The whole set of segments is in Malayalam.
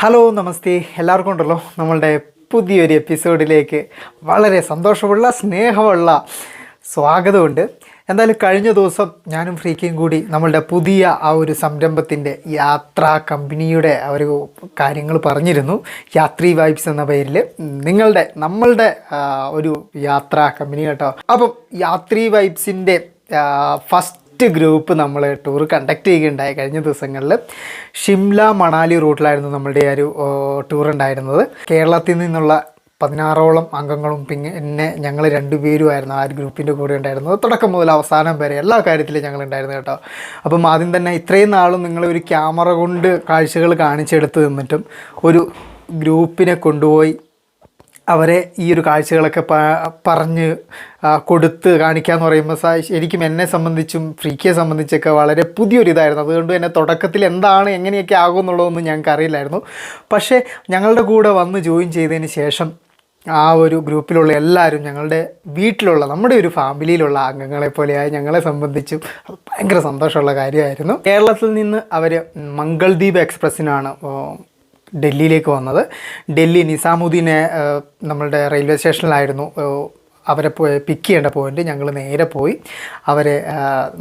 ഹലോ നമസ്തേ, എല്ലാവർക്കും ഉണ്ടല്ലോ നമ്മളുടെ പുതിയൊരു എപ്പിസോഡിലേക്ക് വളരെ സന്തോഷമുള്ള സ്നേഹമുള്ള സ്വാഗതമുണ്ട്. എന്തായാലും കഴിഞ്ഞ ദിവസം ഞാനും ഫ്രീക്കയും കൂടി നമ്മളുടെ പുതിയ ആ ഒരു സംരംഭത്തിൻ്റെ യാത്രാ കമ്പനിയുടെ ഒരു കാര്യങ്ങൾ പറഞ്ഞിരുന്നു. യാത്രി വൈബ്സ് എന്ന പേരിൽ നമ്മളുടെ ഒരു യാത്രാ കമ്പനി കേട്ടോ. അപ്പം യാത്രി വൈബ്സിൻ്റെ ഫസ്റ്റ് ഗ്രൂപ്പ് നമ്മൾ ടൂർ കണ്ടക്ട് ചെയ്യുകയുണ്ടായി. കഴിഞ്ഞ ദിവസങ്ങളിൽ ഷിംല മണാലി റൂട്ടിലായിരുന്നു നമ്മളുടെ ആ ഒരു ടൂർ ഉണ്ടായിരുന്നത്. കേരളത്തിൽ നിന്നുള്ള 16ഓളം അംഗങ്ങളും പിന്നെ ഞങ്ങൾ രണ്ടുപേരുമായിരുന്നു ആ ഒരു ഗ്രൂപ്പിൻ്റെ കൂടെ ഉണ്ടായിരുന്നത്. തുടക്കം മുതൽ അവസാനം വരെ എല്ലാ കാര്യത്തിലും ഞങ്ങളുണ്ടായിരുന്നു കേട്ടോ. അപ്പം ആദ്യം തന്നെ ഇത്രയും നാളും നിങ്ങളൊരു ക്യാമറ കൊണ്ട് കാഴ്ചകൾ കാണിച്ചെടുത്ത് നിന്നിട്ടും ഒരു ഗ്രൂപ്പിനെ കൊണ്ടുപോയി അവരെ ഈ ഒരു കാഴ്ചകളൊക്കെ പറഞ്ഞ് കൊടുത്ത് കാണിക്കാമെന്ന് പറയുമ്പോൾ ശരിക്കും എന്നെ സംബന്ധിച്ചും ഫ്രീക്കയെ സംബന്ധിച്ചൊക്കെ വളരെ പുതിയൊരിതായിരുന്നു. അതുകൊണ്ട് തന്നെ തുടക്കത്തിൽ എന്താണ് എങ്ങനെയൊക്കെ ആകും എന്നുള്ളതൊന്നും ഞങ്ങൾക്ക് അറിയില്ലായിരുന്നു. പക്ഷേ ഞങ്ങളുടെ കൂടെ വന്ന് ജോയിൻ ചെയ്തതിന് ശേഷം ആ ഒരു ഗ്രൂപ്പിലുള്ള എല്ലാവരും ഞങ്ങളുടെ വീട്ടിലുള്ള നമ്മുടെ ഒരു ഫാമിലിയിലുള്ള അംഗങ്ങളെ പോലെയായി ഞങ്ങളെ സംബന്ധിച്ചും അത് ഭയങ്കര സന്തോഷമുള്ള കാര്യമായിരുന്നു. കേരളത്തിൽ നിന്ന് അവർ മംഗൾദ്വീപ് എക്സ്പ്രസ്സിനാണ് ഡൽഹിയിലേക്ക് വന്നത്. ഡൽഹി നിസാമുദ്ദീനെ നമ്മളുടെ റെയിൽവേ സ്റ്റേഷനിലായിരുന്നു അവരെ പിക്ക് ചെയ്യേണ്ട പോയിൻ്റ്. ഞങ്ങൾ നേരെ പോയി അവരെ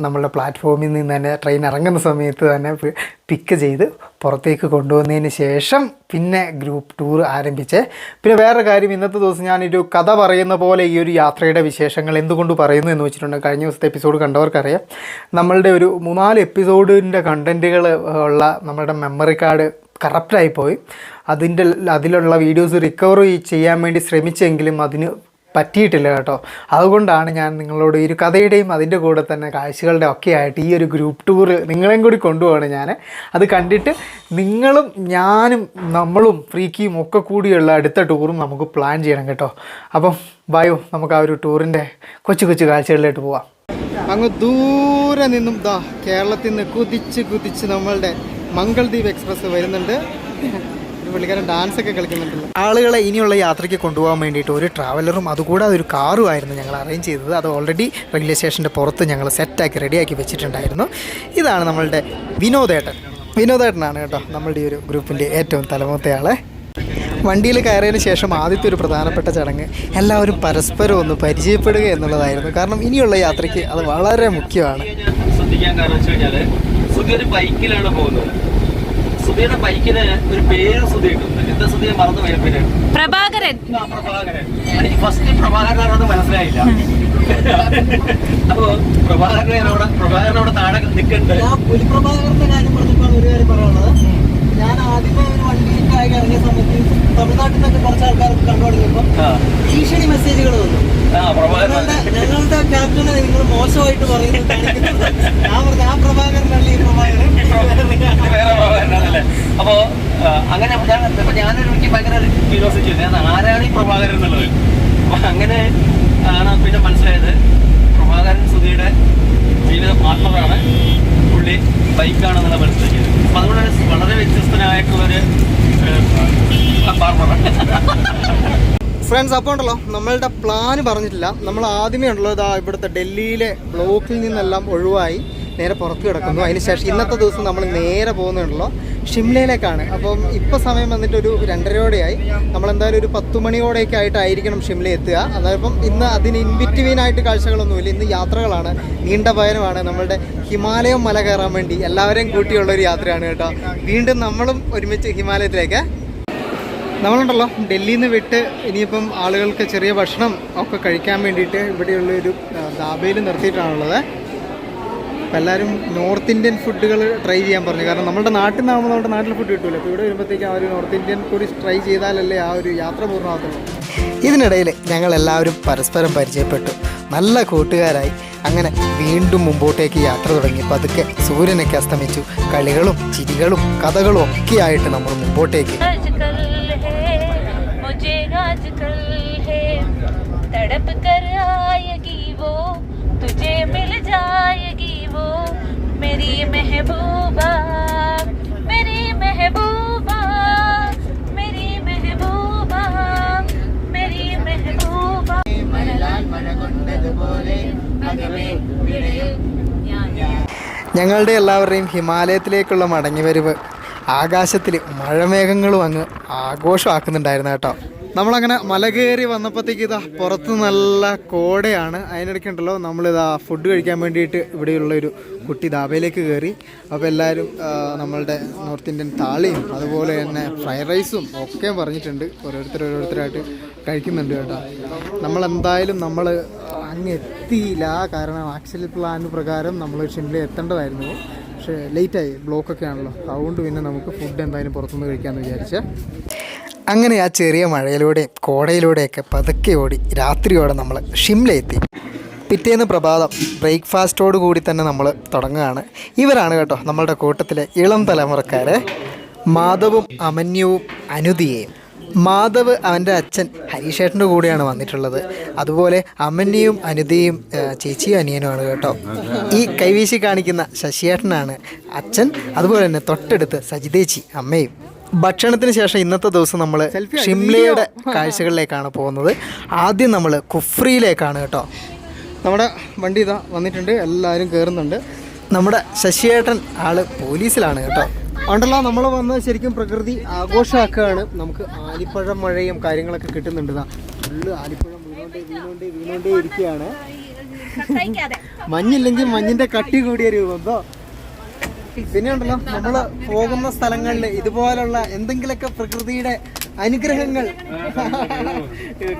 നമ്മളുടെ പ്ലാറ്റ്ഫോമിൽ നിന്ന് തന്നെ ട്രെയിൻ ഇറങ്ങുന്ന സമയത്ത് തന്നെ പിക്ക് ചെയ്ത് പുറത്തേക്ക് കൊണ്ടുവന്നതിന് ശേഷം പിന്നെ ഗ്രൂപ്പ് ടൂർ ആരംഭിച്ചേ. പിന്നെ വേറൊരു കാര്യം, ഇന്നത്തെ ദിവസം ഞാനൊരു കഥ പറയുന്ന പോലെ ഈ ഒരു യാത്രയുടെ വിശേഷങ്ങൾ എന്തുകൊണ്ട് പറയുന്നു എന്ന് വെച്ചിട്ടുണ്ടെങ്കിൽ കഴിഞ്ഞ ദിവസത്തെ എപ്പിസോഡ് കണ്ടവർക്കറിയാം, നമ്മളുടെ ഒരു 3-4 എപ്പിസോഡിൻ്റെ കണ്ടൻറ്റുകൾ ഉള്ള നമ്മുടെ മെമ്മറി കാർഡ് കറപ്റ്റായിപ്പോയി. അതിലുള്ള വീഡിയോസ് റിക്കവർ ചെയ്യാൻ വേണ്ടി ശ്രമിച്ചെങ്കിലും അതിന് പറ്റിയിട്ടില്ല കേട്ടോ. അതുകൊണ്ടാണ് ഞാൻ നിങ്ങളോട് ഈ ഒരു കഥയുടെയും അതിൻ്റെ കൂടെ തന്നെ കാഴ്ചകളുടെ ഒക്കെ ആയിട്ട് ഈ ഒരു ഗ്രൂപ്പ് ടൂർ നിങ്ങളെയും കൂടി കൊണ്ടുപോവാണ് ഞാൻ. അത് കണ്ടിട്ട് നിങ്ങളും ഞാനും നമ്മളും ഫ്രീക്കിയും ഒക്കെ കൂടിയുള്ള അടുത്ത ടൂറും നമുക്ക് പ്ലാൻ ചെയ്യണം കേട്ടോ. അപ്പം ബായോ, നമുക്ക് ആ ഒരു ടൂറിൻ്റെ കൊച്ചു കൊച്ചു കാഴ്ചകളിലേക്ക് പോവാം. അങ്ങ് ദൂരെ നിന്നും കേരളത്തിൽ നിന്ന് കുതിച്ച് നമ്മളുടെ മംഗൾദ്വീപ് എക്സ്പ്രസ് വരുന്നുണ്ട്. പുള്ളിക്കാരൻ ഡാൻസ് ഒക്കെ കളിക്കുന്നുണ്ടല്ലോ. ആളുകളെ ഇനിയുള്ള യാത്രയ്ക്ക് കൊണ്ടുപോകാൻ വേണ്ടിയിട്ട് ഒരു ട്രാവലറും അതുകൂടാതെ ഒരു കാറും ആയിരുന്നു ഞങ്ങൾ അറേഞ്ച് ചെയ്തത്. അത് ഓൾറെഡി റെയിൽവേ സ്റ്റേഷൻ്റെ പുറത്ത് ഞങ്ങൾ സെറ്റാക്കി റെഡിയാക്കി വെച്ചിട്ടുണ്ടായിരുന്നു. ഇതാണ് നമ്മളുടെ വിനോദേട്ടനാണ് കേട്ടോ നമ്മളുടെ ഈ ഒരു ഗ്രൂപ്പിൻ്റെ ഏറ്റവും തലമൂത്ത ആളെ. വണ്ടിയിൽ കയറിയതിന് ശേഷം ആദ്യത്തെ ഒരു പ്രധാനപ്പെട്ട ചടങ്ങ് എല്ലാവരും പരസ്പരം ഒന്ന് പരിചയപ്പെടുക എന്നുള്ളതായിരുന്നു. കാരണം ഇനിയുള്ള യാത്രയ്ക്ക് അത് വളരെ മുഖ്യമാണ്. ശ്രദ്ധിക്കാൻ കാരണം വെച്ച് കഴിഞ്ഞാൽ സുധി ഒരു ബൈക്കിലാണ് പോകുന്നത്. സുധിയുടെ ബൈക്കിന് ഒരു പേര് സുധി കിട്ടുന്നത്. എന്താ സുധിയെ മറന്നു പോയ പേര്? പ്രഭാകരൻ. എനിക്ക് ഫസ്റ്റ് പ്രഭാകരനാണെന്ന് മനസ്സിലായില്ല. അപ്പോ പ്രഭാകരനോട് താഴെ നിൽക്കുന്നുണ്ട്. പുലിപ്രഭാകരന്റെ കാര്യം പറഞ്ഞപ്പോഴാണ് ഒരു കാര്യം പറയാനുള്ളത്. ഞാൻ ആദ്യമേ ഒരു വണ്ടിക്കായി ഇറങ്ങിയ സമയത്ത് തമിഴ്നാട്ടിൽ നിന്നൊക്കെ കുറച്ച് ആൾക്കാർക്ക് കണ്ടുപിടിക്കുമ്പോൾ ഭീഷണി മെസ്സേജുകൾ വന്നു. ഞങ്ങളുടെ ക്യാപ്റ്റനെ നിങ്ങൾ മോശമായിട്ട് പറയുന്നത് ഞാൻ പറഞ്ഞു ആ പ്രഭാകരനല്ല ഈ പ്രഭാകരൻ. അപ്പോ അങ്ങനെ ഞാനൊരു എനിക്ക് ഭയങ്കര ക്യൂരിയോസിറ്റി ഞാൻ ആരാണ് ഈ പ്രഭാകരൻ എന്നുള്ളത്. അപ്പൊ അങ്ങനെ ആണ് പിന്നെ മനസ്സിലായത് പ്രഭാകരൻ സുധിയുടെ ജീവിത പാർട്ണറാണ്, പുള്ളി ബൈക്കാണെന്നുള്ള മനസ്സിലാക്കിയത്. അപ്പൊ അതുകൊണ്ട് വളരെ വ്യത്യസ്തനായിട്ടുള്ളൊരു പാർട്ണറാണ്. ഫ്രണ്ട്സ്, അപ്പോൾ ഉണ്ടല്ലോ നമ്മളുടെ പ്ലാൻ പറഞ്ഞിട്ടില്ല. നമ്മൾ ആദ്യമേ ഉള്ളത് ഇവിടുത്തെ ഡൽഹിയിലെ ബ്ലോക്കിൽ നിന്നെല്ലാം ഒഴിവായി നേരെ പുറത്ത് കിടക്കുന്നു. അതിനുശേഷം ഇന്നത്തെ ദിവസം നമ്മൾ നേരെ പോകുന്നുണ്ടല്ലോ ഷിംലയിലേക്കാണ്. അപ്പം ഇപ്പോൾ സമയം വന്നിട്ട് ഒരു 2:30 നമ്മളെന്തായാലും ഒരു 10 മണിയോടെയൊക്കെ ആയിട്ടായിരിക്കണം ഷിംല എത്തുക. അതായപ്പം ഇന്ന് അതിന് ഇൻബിറ്റ്വീനായിട്ട് കാഴ്ചകളൊന്നുമില്ല. ഇന്ന് യാത്രകളാണ്, നീണ്ട പയനമാണ്. നമ്മളുടെ ഹിമാലയം മല കയറാൻ വേണ്ടി എല്ലാവരെയും കൂട്ടിയുള്ളൊരു യാത്രയാണ് കേട്ടോ. വീണ്ടും നമ്മളും ഒരുമിച്ച് ഹിമാലയത്തിലേക്ക്. നമ്മളുണ്ടല്ലോ ഡൽഹിയിൽ നിന്ന് വിട്ട് ഇനിയിപ്പം ആളുകൾക്ക് ചെറിയ ഭക്ഷണം ഒക്കെ കഴിക്കാൻ വേണ്ടിയിട്ട് ഇവിടെയുള്ളൊരു ധാബയിൽ നിർത്തിയിട്ടാണുള്ളത്. അപ്പോൾ എല്ലാവരും നോർത്ത് ഇന്ത്യൻ ഫുഡുകൾ ട്രൈ ചെയ്യാൻ പറഞ്ഞു. കാരണം നമ്മുടെ നാട്ടിൽ നിന്നാകുമ്പോൾ നമ്മുടെ നാട്ടിൽ ഫുഡ് കിട്ടുമല്ലോ. അപ്പോൾ ഇവിടെ വരുമ്പോഴത്തേക്കും ആ ഒരു നോർത്ത് ഇന്ത്യൻ കൂടി ട്രൈ ചെയ്താലല്ലേ ആ ഒരു യാത്ര പൂർണ്ണമാകത്തുള്ളൂ. ഇതിനിടയിൽ ഞങ്ങളെല്ലാവരും പരസ്പരം പരിചയപ്പെട്ടു, നല്ല കൂട്ടുകാരായി. അങ്ങനെ വീണ്ടും മുമ്പോട്ടേക്ക് യാത്ര തുടങ്ങി. പതുക്കെ സൂര്യനൊക്കെ അസ്തമിച്ചു. കളികളും ചിരികളും കഥകളും ഒക്കെ ആയിട്ട് നമ്മൾ മുമ്പോട്ടേക്ക്. मेरी महबूबा मेरी महबूबा मेरी महबूबा मेरी महबूबा ഞങ്ങളുടെ എല്ലാവരുടെയും ഹിമാലയത്തിലേക്കുള്ള മടങ്ങിവരവ് ആകാശത്തിൽ മഴമേഘങ്ങളും അങ്ങ് ആഘോഷമാക്കുന്നുണ്ടായിരുന്നു കേട്ടോ. നമ്മളങ്ങനെ മല കയറി വന്നപ്പോഴത്തേക്ക് ഇതാ പുറത്ത് നല്ല കോടയാണ്. അതിനിടയ്ക്ക് ഉണ്ടല്ലോ നമ്മളിതാ ഫുഡ് കഴിക്കാൻ വേണ്ടിയിട്ട് ഇവിടെയുള്ളൊരു കുട്ടി ധാബയിലേക്ക് കയറി. അപ്പോൾ എല്ലാവരും നമ്മളുടെ നോർത്ത് ഇന്ത്യൻ താളിയും അതുപോലെ തന്നെ ഫ്രൈഡ് റൈസും ഒക്കെ പറഞ്ഞിട്ടുണ്ട്. ഓരോരുത്തരായിട്ട് കഴിക്കുന്നുണ്ട് കേട്ടോ. നമ്മളെന്തായാലും നമ്മൾ അങ്ങ് എത്തിയില്ല, കാരണം ആക്ച്വലി പ്ലാൻ പ്രകാരം നമ്മൾ ഷിംല എത്തേണ്ടതായിരുന്നു. പക്ഷേ ലേറ്റായി, ബ്ലോക്കൊക്കെ ആണല്ലോ. അതുകൊണ്ട് പിന്നെ നമുക്ക് ഫുഡ് എന്തായാലും പുറത്തുനിന്ന് കഴിക്കാമെന്ന് വിചാരിച്ച് അങ്ങനെ ആ ചെറിയ മഴയിലൂടെയും കോടയിലൂടെയൊക്കെ പതുക്കെ ഓടി രാത്രിയോടെ നമ്മൾ ഷിംല എത്തി. പിറ്റേന്ന് പ്രഭാതം ബ്രേക്ക്ഫാസ്റ്റോട് കൂടി തന്നെ നമ്മൾ തുടങ്ങുകയാണ്. ഇവരാണ് കേട്ടോ നമ്മളുടെ കൂട്ടത്തിലെ ഇളം തലമുറക്കാരെ, മാധവും അമന്യവും അനുദിയയും. മാധവ് അവൻ്റെ അച്ഛൻ ഹരീഷേട്ടൻ്റെ കൂടെയാണ് വന്നിട്ടുള്ളത്. അതുപോലെ അമന്യയും അനുദിയും ചേച്ചിയും അനിയനുമാണ് കേട്ടോ. ഈ കൈവീശി കാണിക്കുന്ന ശശിയേട്ടനാണ് അച്ഛൻ. അതുപോലെ തന്നെ തൊട്ടടുത്ത് സജിതേച്ചി അമ്മയും. ഭക്ഷണത്തിന് ശേഷം ഇന്നത്തെ ദിവസം നമ്മൾ ഷിംലയുടെ കാഴ്ചകളിലേക്കാണ് പോകുന്നത്. ആദ്യം നമ്മൾ കുഫ്രിയിലേക്കാണ് കേട്ടോ. നമ്മുടെ വണ്ടി ഇതാ വന്നിട്ടുണ്ട്, എല്ലാവരും കയറുന്നുണ്ട്. നമ്മുടെ ശശിയേട്ടൻ ആള് പോലീസിലാണ് കേട്ടോ. അതുകൊണ്ടല്ല നമ്മൾ വന്ന് ശരിക്കും പ്രകൃതി ആഘോഷമാക്കുകയാണ്. നമുക്ക് ആലിപ്പഴം മഴയും കാര്യങ്ങളൊക്കെ കിട്ടുന്നുണ്ട്. ഇതാ ഫുള്ള് ആലിപ്പഴം വീണോണ്ടേ ഇരിക്കുകയാണ്. മഞ്ഞില്ലെങ്കിൽ മഞ്ഞിന്റെ കട്ടി കൂടിയ രൂപം. പിന്നെ ഉണ്ടല്ലോ നമ്മൾ പോകുന്ന സ്ഥലങ്ങളിൽ ഇതുപോലുള്ള എന്തെങ്കിലുമൊക്കെ പ്രകൃതിയുടെ അനുഗ്രഹങ്ങൾ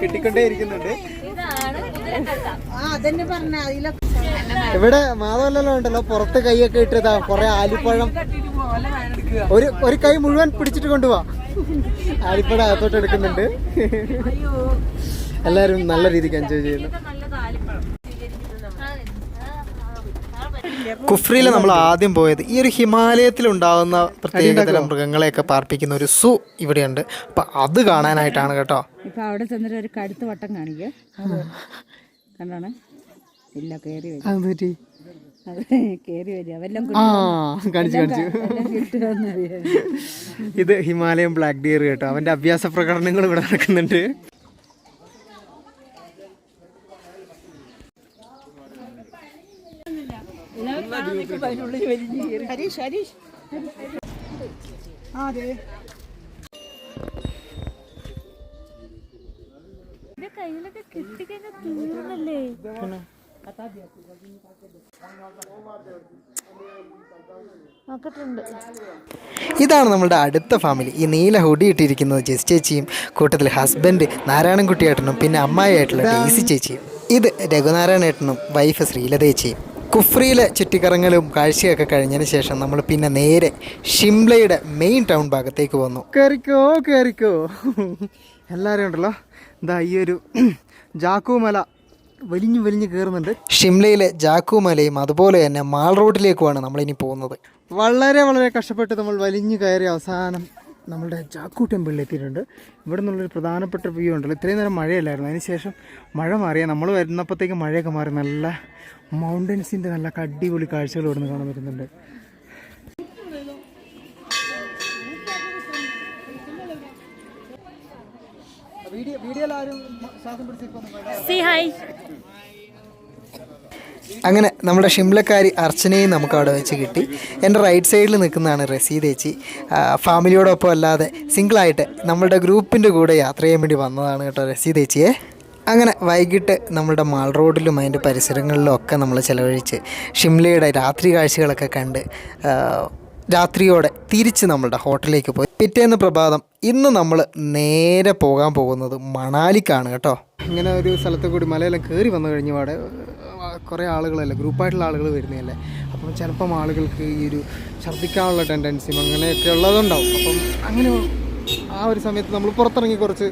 കിട്ടിക്കൊണ്ടേ ഇരിക്കുന്നുണ്ട്. ഇവിടെ മാധവല്ലല്ലോ ഉണ്ടല്ലോ പുറത്ത് കൈയൊക്കെ ഇട്ടതാ കുറെ ആലിപ്പഴം ഒരു കൈ മുഴുവൻ പിടിച്ചിട്ട് കൊണ്ടുപോവാ. ആലിപ്പഴം അകത്തോട്ട് എടുക്കുന്നുണ്ട്. എല്ലാവരും നല്ല രീതിക്ക് എൻജോയ് ചെയ്യുന്നു. കുഫ്രിയിൽ നമ്മൾ ആദ്യം പോയത് ഈ ഒരു ഹിമാലയത്തിലുണ്ടാകുന്ന പ്രത്യേകതരം മൃഗങ്ങളെയൊക്കെ പാർപ്പിക്കുന്ന ഒരു സൂ ഇവിടെയുണ്ട്. അപ്പം അത് കാണാനായിട്ടാണ് കേട്ടോ. ഇപ്പം അവിടെ ചെന്നിട്ട് ഒരു കടുത്ത വട്ടം കാണിക്കുക കണ്ടാണ്. ഇല്ല കയറി വരും, അത് കയറി വരിക വല്ലതും കാണിച്ചു. ഇത് ഹിമാലയൻ ബ്ലാക്ക് ഡിയർ കേട്ടോ. അവൻ്റെ അഭ്യാസ പ്രകടനങ്ങൾ ഇവിടെ നടക്കുന്നുണ്ട്. കയ്യിലൊക്കെ കിട്ടിക്കഴിഞ്ഞാൽ തീർന്നല്ലേ. ഇതാണ് നമ്മളുടെ അടുത്ത ഫാമിലി. ഈ നീല ഹുഡി ഇട്ടിരിക്കുന്നത് ജെസ് ചേച്ചിയും കൂട്ടത്തിൽ ഹസ്ബൻഡ് നാരായണൻകുട്ടിയേട്ടനും പിന്നെ അമ്മായിയായിട്ടുള്ള ഡേസി ചേച്ചിയും. ഇത് രഘുനാരായണേട്ടനും വൈഫ് ശ്രീലതേച്ചിയും. കുഫ്രിയിലെ ചുറ്റിക്കറങ്ങലും കാഴ്ചയൊക്കെ കഴിഞ്ഞതിന് ശേഷം നമ്മൾ പിന്നെ നേരെ ഷിംലയുടെ മെയിൻ ടൗൺ ഭാഗത്തേക്ക് വന്നു. കയറിക്കോ എല്ലാവരും ഉണ്ടല്ലോ. എന്താ ഈ ഒരു ജാക്കൂമല വലിഞ്ഞ് കയറുന്നുണ്ട്. ഷിംലയിലെ ജാക്കൂമലയും അതുപോലെ തന്നെ മാൾ റോഡിലേക്കുമാണ് നമ്മളിനി പോകുന്നത്. വളരെ കഷ്ടപ്പെട്ട് നമ്മൾ വലിഞ്ഞു കയറി അവസാനം നമ്മളുടെ ജാക്കു ടെമ്പിളിൽ എത്തിയിട്ടുണ്ട്. ഇവിടെ നിന്നുള്ളൊരു പ്രധാനപ്പെട്ട വ്യൂ ഉണ്ടല്ലോ. ഇത്രയും നേരം മഴയല്ലായിരുന്നു, അതിന് ശേഷം മഴ മാറിയാൽ നമ്മൾ വരുന്നപ്പോഴത്തേക്ക് മഴയൊക്കെ മാറി നല്ല മൗണ്ടൻസിൻ്റെ നല്ല അടിപൊളി കാഴ്ചകൾ ഇവിടെ നിന്ന് കാണാൻ പറ്റുന്നുണ്ട്. അങ്ങനെ നമ്മുടെ ഷിംലക്കാരി അർച്ചനയും നമുക്ക് അവിടെ വെച്ച് കിട്ടി. എൻ്റെ റൈറ്റ് സൈഡിൽ നിൽക്കുന്നതാണ് റസീദേച്ചി. ഫാമിലിയോടൊപ്പം അല്ലാതെ സിംഗിളായിട്ട് നമ്മളുടെ ഗ്രൂപ്പിൻ്റെ കൂടെ യാത്ര ചെയ്യാൻ വേണ്ടി വന്നതാണ് കേട്ടോ റസീദേച്ചിയെ. അങ്ങനെ വൈകിട്ട് നമ്മളുടെ മാൾ റോഡിലും അതിൻ്റെ പരിസരങ്ങളിലും ഒക്കെ നമ്മൾ ചിലവഴിച്ച് ഷിംലയുടെ രാത്രി കാഴ്ചകളൊക്കെ കണ്ട് രാത്രിയോടെ തിരിച്ച് നമ്മളുടെ ഹോട്ടലിലേക്ക് പോയി. പിറ്റേന്ന് പ്രഭാതം ഇന്ന് നമ്മൾ നേരെ പോകാൻ പോകുന്നത് മണാലിക്കാണ് കേട്ടോ. ഇങ്ങനെ ഒരു സ്ഥലത്ത് കൂടി മലയെല്ലാം കയറി വന്നു കഴിഞ്ഞ പാടെ കുറേ ആളുകളല്ലേ, ഗ്രൂപ്പായിട്ടുള്ള ആളുകൾ വരുന്നതല്ലേ. അപ്പം ചിലപ്പം ആളുകൾക്ക് ഈ ഒരു ഛർദ്ദിക്കാനുള്ള ടെൻഡൻസിയും അങ്ങനെയൊക്കെ ഉള്ളതുണ്ടാവും. അപ്പം അങ്ങനെ ആ ഒരു സമയത്ത് നമ്മൾ പുറത്തിറങ്ങി കുറച്ച്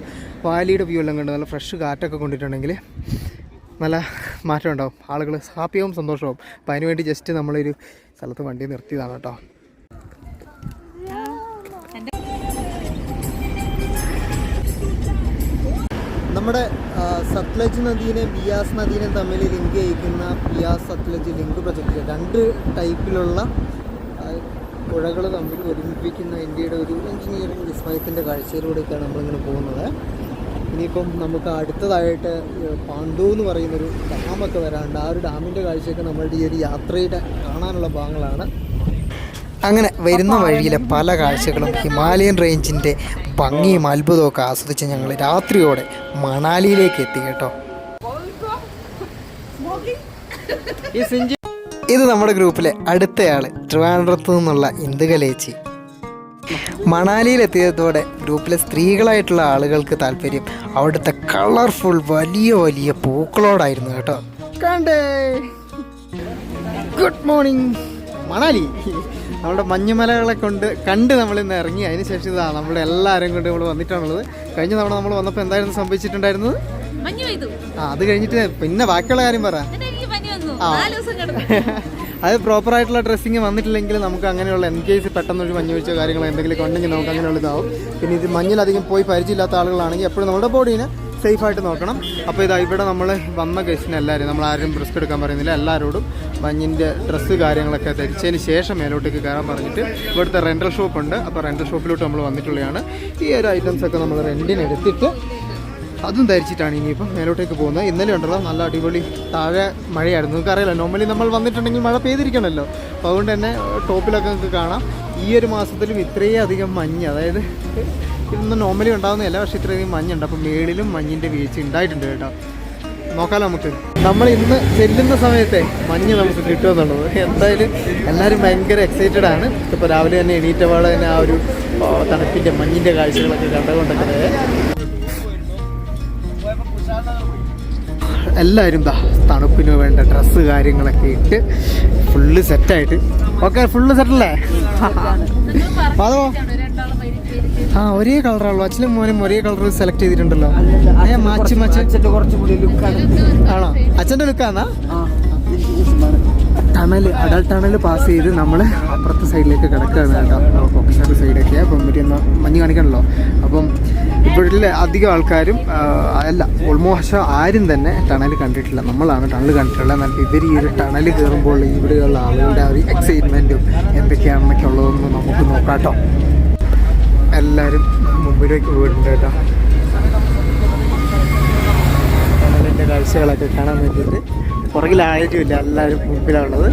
വാലിയുടെ വ്യൂ എല്ലാം കണ്ട് നല്ല ഫ്രഷ് കാറ്റൊക്കെ കൊണ്ടിട്ടുണ്ടെങ്കിൽ നല്ല മാറ്റം ഉണ്ടാവും. ആളുകൾ ഹാപ്പിയാവും സന്തോഷമാവും. അപ്പം അതിനുവേണ്ടി ജസ്റ്റ് നമ്മളൊരു സ്ഥലത്ത് വണ്ടി നിർത്തിയതാണ് കേട്ടോ. നമ്മുടെ സത്ലജ് നദീനെ ബിയാസ് നദീനെ തമ്മിൽ ലിങ്ക് ചെയ്യിക്കുന്ന ബിയാസ് സത്ലജ് ലിങ്ക് പ്രൊജക്റ്റ്, 2 ടൈപ്പിലുള്ള പുഴകൾ തമ്മിൽ ഒരുമിപ്പിക്കുന്ന ഇന്ത്യയുടെ ഒരു എഞ്ചിനീയറിംഗ് വിസ്മയത്തിൻ്റെ കാഴ്ചയിലൂടെയൊക്കെയാണ് നമ്മളിങ്ങനെ പോകുന്നത്. ഇനിയിപ്പം നമുക്ക് അടുത്തതായിട്ട് പാണ്ഡു എന്ന് പറയുന്നൊരു ഡാമൊക്കെ വരാറുണ്ട്. ആ ഒരു ഡാമിൻ്റെ കാഴ്ചയൊക്കെ നമ്മളുടെ ഈ ഒരു യാത്രയുടെ കാണാനുള്ള ഭാഗങ്ങളാണ്. അങ്ങനെ വരുന്ന വഴിയിലെ പല കാഴ്ചകളും ഹിമാലയൻ റേഞ്ചിൻ്റെ ഭംഗിയും അത്ഭുതവും ഒക്കെ ആസ്വദിച്ച് ഞങ്ങൾ രാത്രിയോടെ മണാലിയിലേക്ക് എത്തി കേട്ടോ. ഇത് നമ്മുടെ ഗ്രൂപ്പിലെ അടുത്തയാൾ ട്രിവാൻഡ്രത്തു നിന്നുള്ള ഇന്ദുകലേച്ചി. മണാലിയിലെത്തിയതോടെ ഗ്രൂപ്പിലെ സ്ത്രീകളായിട്ടുള്ള ആളുകൾക്ക് താല്പര്യം അവിടുത്തെ കളർഫുൾ വലിയ വലിയ പൂക്കളോടായിരുന്നു കേട്ടോ. കണ്ടേ, ഗുഡ് മോർണിംഗ് മണാലി. നമ്മുടെ മഞ്ഞുമലകളെ കണ്ട് നമ്മളിന്ന് ഇറങ്ങി. അതിന് ശേഷം ഇതാ നമ്മുടെ എല്ലാവരും കൊണ്ട് നമ്മൾ വന്നിട്ടാണുള്ളത്. കഴിഞ്ഞ തവണ നമ്മൾ വന്നപ്പോൾ എന്തായിരുന്നു സംഭവിച്ചിട്ടുണ്ടായിരുന്നത്? അത് കഴിഞ്ഞിട്ട് പിന്നെ ബാക്കിയുള്ള കാര്യം പറ. അത് പ്രോപ്പറായിട്ടുള്ള ഡ്രസ്സിങ് വന്നിട്ടില്ലെങ്കിൽ നമുക്ക് അങ്ങനെയുള്ള എൻ കേസ് പെട്ടെന്നൊരു മഞ്ഞ് വീഴ്ച കാര്യങ്ങൾ എന്തെങ്കിലും ഉണ്ടെങ്കിൽ നമുക്ക് അങ്ങനെയുള്ള ഇതാവും. പിന്നെ ഇത് മഞ്ഞിലധികം പോയി പരിചയമില്ലാത്ത ആളുകളാണെങ്കിൽ എപ്പോഴും നമ്മുടെ ബോഡീനെ സേഫായിട്ട് നോക്കണം. അപ്പോൾ ഇതാ ഇവിടെ നമ്മൾ വന്ന ഗസ്റ്റിന് എല്ലാവരും, നമ്മൾ ആരും റിസ്ക് എടുക്കാൻ പറയുന്നില്ല, എല്ലാവരോടും മഞ്ഞിൻ്റെ ഡ്രസ്സ് കാര്യങ്ങളൊക്കെ ധരിച്ചതിന് ശേഷം മേലോട്ടേക്ക് കയറാൻ പറഞ്ഞിട്ട് ഇവിടുത്തെ റെൻ്റൽ ഷോപ്പ് ഉണ്ട്. അപ്പോൾ റെൻ്റൽ ഷോപ്പിലോട്ട് നമ്മൾ വന്നിട്ടുള്ളതാണ്. ഈ ഒരു ഐറ്റംസൊക്കെ നമ്മൾ റെൻറ്റിന് എടുത്തിട്ട് അതും ധരിച്ചിട്ടാണ് ഇനിയിപ്പം മേലോട്ടേക്ക് പോകുന്നത്. ഇന്നലെ ഉണ്ടല്ലോ നല്ല അടിപൊളി താഴെ മഴയായിരുന്നു. നിങ്ങൾക്കറിയില്ല, നോർമലി നമ്മൾ വന്നിട്ടുണ്ടെങ്കിൽ മഴ പെയ്തിരിക്കണമല്ലോ. അപ്പോൾ അതുകൊണ്ട് തന്നെ ടോപ്പിലൊക്കെ നിങ്ങൾക്ക് കാണാം ഈ ഒരു മാസത്തിലും ഇത്രയും അധികം മഞ്ഞ്, അതായത് ഇതൊന്നും നോർമലി ഉണ്ടാകുന്നതല്ല, പക്ഷേ ഇത്രയധികം മഞ്ഞുണ്ട്. അപ്പോൾ മേളിലും മഞ്ഞിൻ്റെ വീഴ്ച ഉണ്ടായിട്ടുണ്ട് കേട്ടോ. നോക്കാമല്ലോ നമുക്ക്. നമ്മൾ ഇന്ന് ചെല്ലുന്ന സമയത്തെ മഞ്ഞ് നമുക്ക് കിട്ടുമെന്നുള്ളത് എന്തായാലും എല്ലാവരും ഭയങ്കര എക്സൈറ്റഡ് ആണ്. ഇപ്പോൾ രാവിലെ തന്നെ എണീറ്റപാടെ തന്നെ ആ ഒരു തണുപ്പിൻ്റെ മഞ്ഞിൻ്റെ കാഴ്ചകളൊക്കെ കണ്ടുകൊണ്ടൊക്കെ എല്ലാവരും തണുപ്പിന് വേണ്ട ഡ്രസ്സ് കാര്യങ്ങളൊക്കെ ഇട്ട് ഫുള്ള് സെറ്റായിട്ട്. ഓക്കെ, ഫുള്ള് സെറ്റല്ലേ? അതോ ഒരേ കളറാണല്ലോ. അച്ഛനും മോനും ഒരേ കളർ സെലക്ട് ചെയ്തിട്ടുണ്ടല്ലോ. ആണോ? അച്ഛൻ്റെ ലുക്കാന്നാ? അഡൽട്ട് ടണൽ പാസ് ചെയ്ത് നമ്മൾ അപ്പുറത്തെ സൈഡിലേക്ക് കിടക്കുകയാണ് കേട്ടോ. പൊക്കശാട് സൈഡൊക്കെ അപ്പം പറ്റിയൊന്ന് മഞ്ഞ് കാണിക്കണല്ലോ. അപ്പം ഇപ്പോഴിൽ അധികം ആൾക്കാരും അല്ല, ഓൾമോസ്റ്റ് ആരും തന്നെ ടണൽ കണ്ടിട്ടില്ല. നമ്മളാണ് ടണൽ കണ്ടിട്ടുള്ളത്. എന്നാൽ ഇവർ ഈ ഒരു ടണൽ കയറുമ്പോൾ ഇവിടെയുള്ള ആളുകളുടെ ആ ഒരു എക്സൈറ്റ്മെൻറ്റും എന്തൊക്കെയാണെന്നൊക്കെ ഉള്ളതൊന്ന് നമുക്ക് നോക്കാം കേട്ടോ. എല്ലാവരും മുമ്പിലേക്ക് പോയിട്ടുണ്ട് കേട്ടോ. ടണലിൻ്റെ കാഴ്ചകളൊക്കെ കാണാൻ വേണ്ടിയിട്ട് പുറകിലായിട്ടുമില്ല, എല്ലാവരും മുമ്പിലാണുള്ളത്.